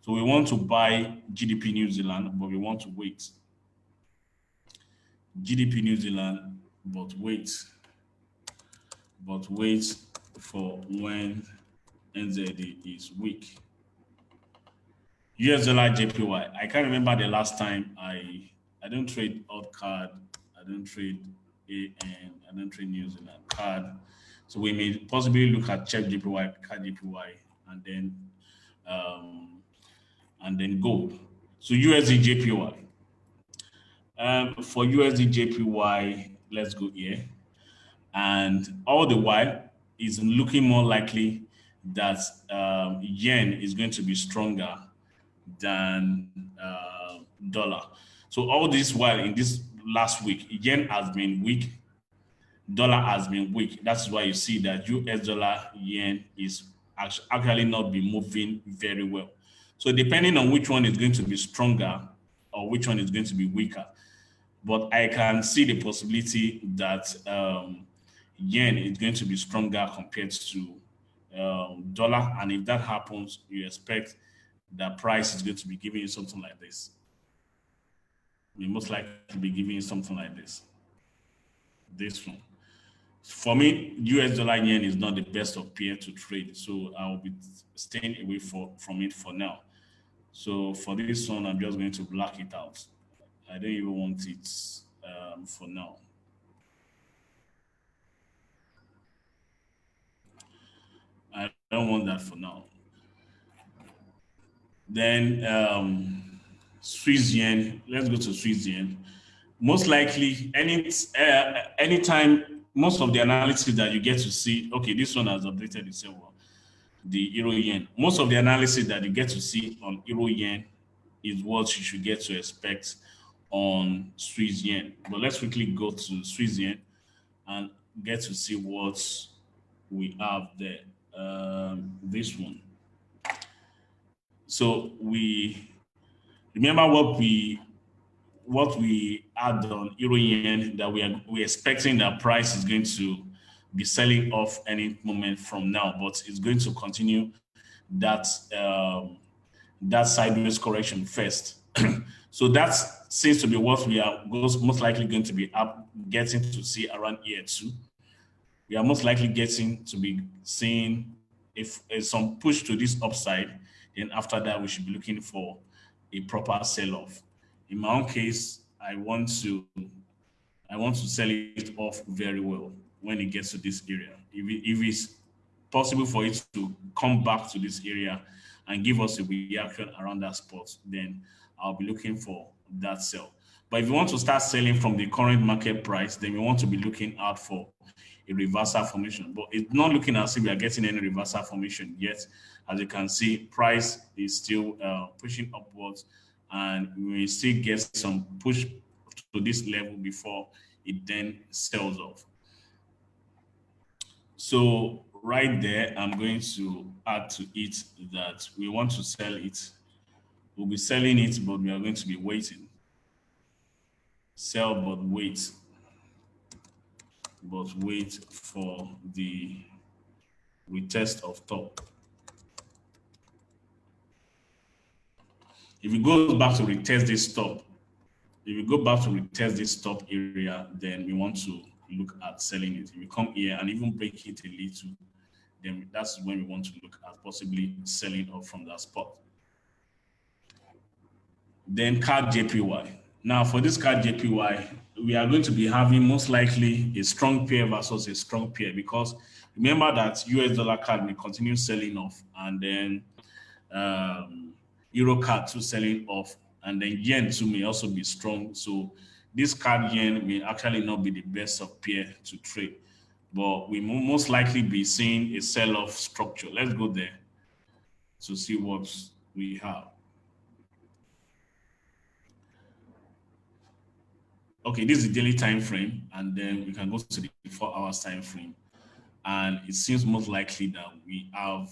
[SPEAKER 1] So we want to buy GDP New Zealand, but we want to wait. GDP New Zealand, but wait for when NZD is weak. US dollar JPY. I can't remember the last time I don't trade odd card. I don't trade AN. I don't trade New Zealand card. So we may possibly look at check JPY, card JPY, and then gold. So USD JPY. For USD JPY, let's go here. And all the while, it's looking more likely that yen is going to be stronger than dollar. So all this while in this last week, yen has been weak, dollar has been weak. That's why you see that US dollar yen is actually not be moving very well. So depending on which one is going to be stronger or which one is going to be weaker, but I can see the possibility that yen is going to be stronger compared to dollar. And if that happens, you expect the price is going to be giving you something like this. We most likely be giving you something like this. This one. For me, US dollar yen is not the best of pair to trade. So I'll be staying away from it for now. So for this one, I'm just going to black it out. I don't even want it for now. I don't want that for now. Then Swiss yen. Let's go to Swiss yen. Most likely, anytime, most of the analysis that you get to see, okay, this one has updated itself. The euro yen. Most of the analysis that you get to see on euro yen is what you should get to expect on Swiss yen. But let's quickly go to Swiss yen and get to see what we have there. This one. So we remember what we had on euro yen, that we're expecting that price is going to be selling off any moment from now, but it's going to continue that that sideways correction first. So that seems to be what we are most likely going to be getting to see around year two. We are most likely getting to be seeing if there's some push to this upside, then after that we should be looking for a proper sell-off. In my own case, I want to sell it off very well when it gets to this area. If it's possible for it to come back to this area and give us a reaction around that spot, then I'll be looking for that sell. But if you want to start selling from the current market price, then we want to be looking out for a reversal formation. But it's not looking as if we are getting any reversal formation yet. As you can see, price is still pushing upwards, and we still get some push to this level before it then sells off. So right there, I'm going to add to it that we want to sell it. We'll be selling it, but we are going to be waiting. Sell, but wait. But wait for the retest of top. If it goes back to retest this top, if we go back to retest this top area, then we want to look at selling it. If we come here and even break it a little, then that's when we want to look at possibly selling off from that spot. Then CAD JPY. Now for this CAD JPY, we are going to be having most likely a strong pair versus a strong pair, because remember that US dollar CAD may continue selling off, and then Euro CAD too selling off, and then yen too may also be strong. So this CAD yen may actually not be the best of pair to trade, but we will most likely be seeing a sell-off structure. Let's go there to see what we have. Okay, this is the daily time frame, and then we can go to the 4 hours time frame, and it seems most likely that we have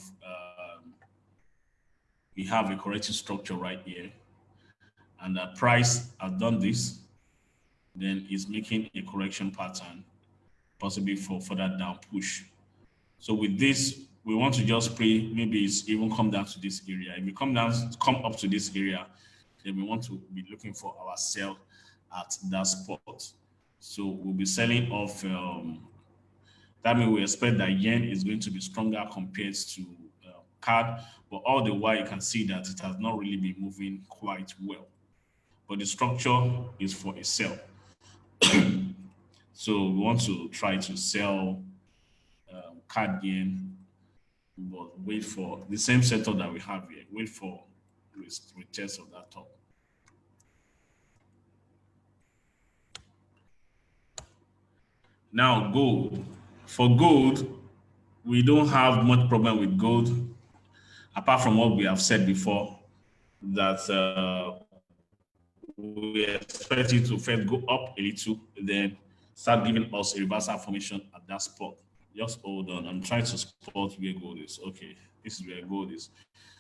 [SPEAKER 1] a corrective structure right here, and the price has done this, then it's making a correction pattern, possibly for further down push. So with this, we want to just pray maybe it's even come down to this area. If we come up to this area, then we want to be looking for our sell at that spot. So we'll be selling off. That means we expect that yen is going to be stronger compared to CAD, but all the while you can see that it has not really been moving quite well. But the structure is for a sell. So we want to try to sell CAD yen, but wait for the same setup that we have here. Wait for retest of that top. Now gold. For gold, we don't have much problem with gold, apart from what we have said before, that we expect it to first go up a little, then start giving us a reversal formation at that spot. Just hold on. I'm trying to spot where gold is. Okay, this is where gold is.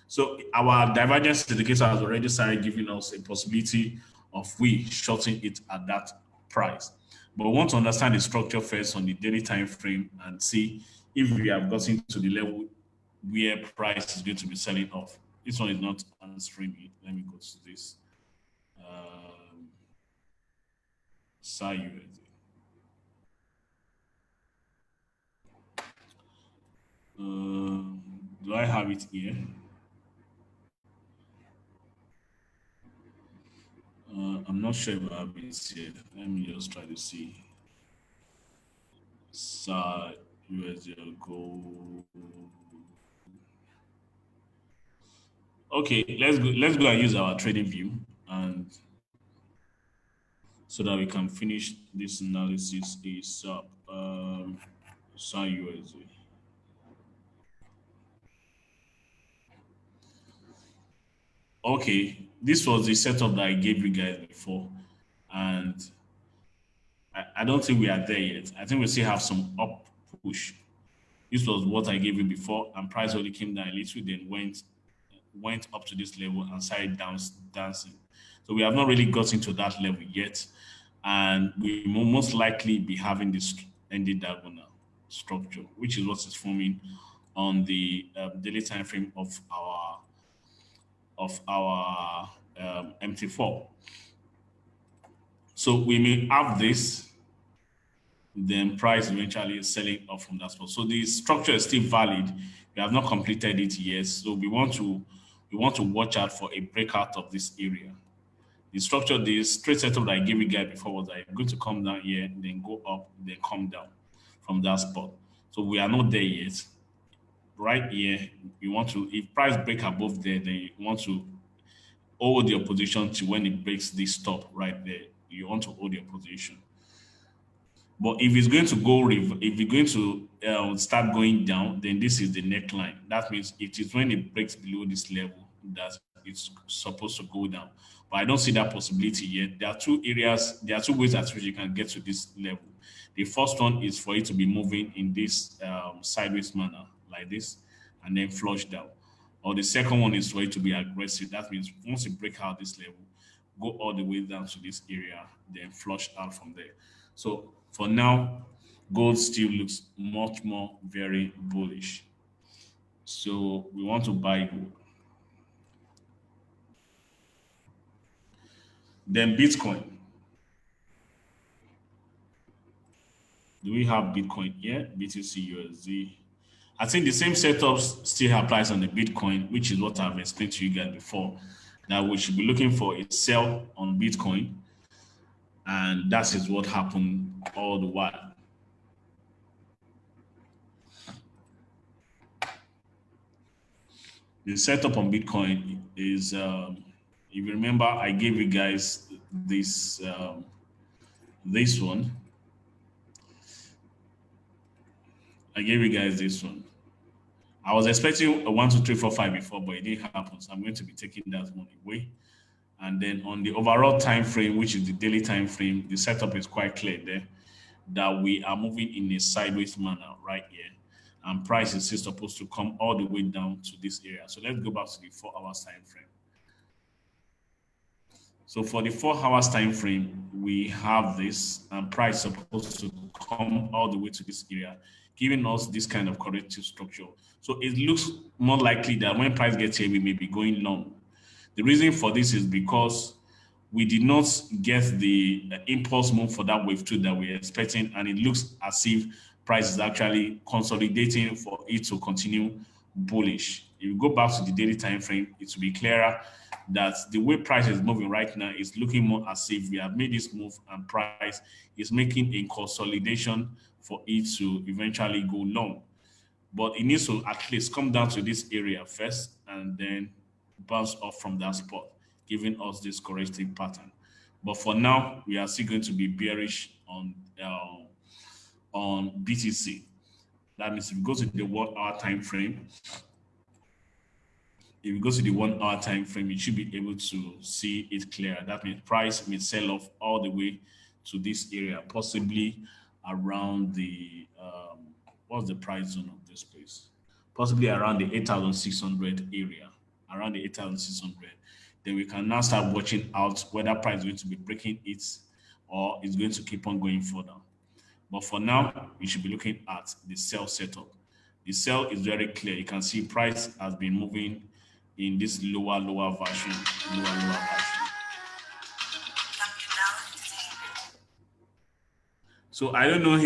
[SPEAKER 1] So our divergence indicator has already started giving us a possibility of we shorting it at that price. But we want to understand the structure first on the daily time frame and see if we have gotten to the level where price is going to be selling off. This one is not answering me. Let me go to this. SAI do I have it here? I'm not sure if I have it here. Let me just try to see. SAI USD gold. Okay, let's go and use our TradingView, and so that we can finish this analysis is SAI USD. Okay, this was the setup that I gave you guys before, and I don't think we are there yet. I think we still have some up push. This was what I gave you before, and price only came down a little, then went up to this level and started dancing. So we have not really gotten to that level yet, and we will most likely be having this ending diagonal. structure, which is what is forming on the daily time frame of our MT4. So we may have this, then price eventually is selling off from that spot. So the structure is still valid. We have not completed it yet. So we want to watch out for a breakout of this area. The structure, the straight setup that I gave you guys before was like going to come down here, then go up, then come down from that spot. So we are not there yet. Right here, you want to, if price break above there, then you want to hold your position to when it breaks this stop right there. You want to hold your position. But if it's going to go, if you're going to start going down, then this is the neckline. That means it is when it breaks below this level that it's supposed to go down. But I don't see that possibility yet. There are two areas, there are two ways at which you can get to this level. The first one is for it to be moving in this sideways manner, like this, and then flush down. Or the second one is for it to be aggressive. That means once you break out this level, go all the way down to this area, then flush out from there. So for now, gold still looks much more very bullish. So we want to buy gold. Then Bitcoin. Do we have Bitcoin here? BTC USD. I think the same setup still applies on the Bitcoin, which is what I've explained to you guys before. That we should be looking for a sell on Bitcoin. And that is what happened all the while. The setup on Bitcoin is, if you remember, I gave you guys this this one. I gave you guys this one. I was expecting a 1, 2, 3, 4, 5 before, but it didn't happen. So I'm going to be taking that one away. And then on the overall time frame, which is the daily time frame, the setup is quite clear there that we are moving in a sideways manner right here. And price is still supposed to come all the way down to this area. So let's go back to the 4 hours time frame. So for the 4 hours time frame, we have this, and price supposed to come all the way to this area, giving us this kind of corrective structure. So it looks more likely that when price gets here, we may be going long. The reason for this is because we did not get the impulse move for that wave 2 that we're expecting, and it looks as if price is actually consolidating for it to continue bullish. If you go back to the daily time frame, it will be clearer that the way price is moving right now is looking more as if we have made this move and price is making a consolidation for it to eventually go long. But it needs to at least come down to this area first and then bounce off from that spot, giving us this corrective pattern. But for now, we are still going to be bearish on BTC. That means if you go to the 1 hour time frame, if you go to the 1 hour time frame, you should be able to see it clear. That means price may sell off all the way to this area, possibly around the what's the price zone of this place? Possibly around the 8,600 area, around the 8,600. Then we can now start watching out whether price is going to be breaking it or it's going to keep on going further. But for now, we should be looking at the sell setup. The sell is very clear. You can see price has been moving in this lower version. So I don't know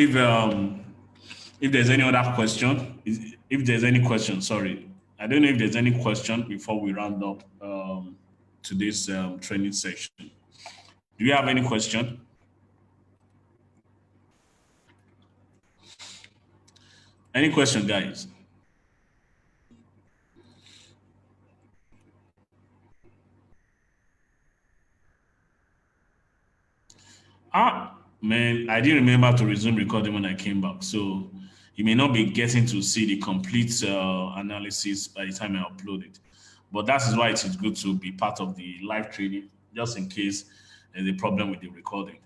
[SPEAKER 1] if there's any other question. If there's any question, sorry. I don't know if there's any question before we round up today's training session. Do you have any question? Any question, guys? Man, I didn't remember to resume recording when I came back. So you may not be getting to see the complete analysis by the time I upload it. But that is why it is good to be part of the live training, just in case there's a problem with the recording.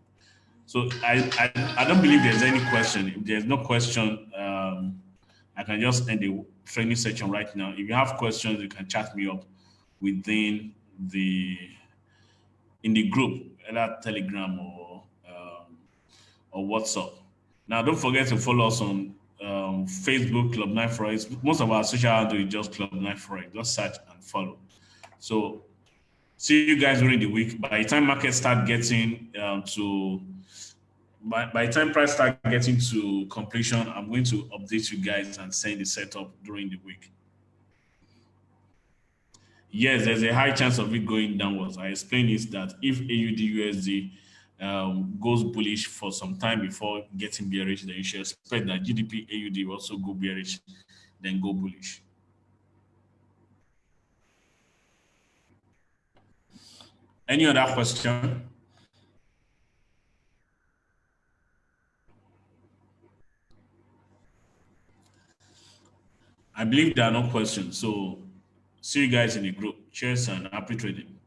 [SPEAKER 1] So I don't believe there's any question. If there's no question, I can just end the training section right now. If you have questions, you can chat me up within in the group, either Telegram or WhatsApp. Now, don't forget to follow us on Facebook, Club 9 Forex. Most of our social handle is just Club 9 Forex. Just search and follow. So see you guys during the week. By the time markets start getting by the time price start getting to completion, I'm going to update you guys and send the setup during the week. Yes, there's a high chance of it going downwards. I explained is that if AUD USD goes bullish for some time before getting bearish, then you should expect that GDP AUD will also go bearish, then go bullish. Any other question? I believe there are no questions. So see you guys in the group. Cheers and happy trading.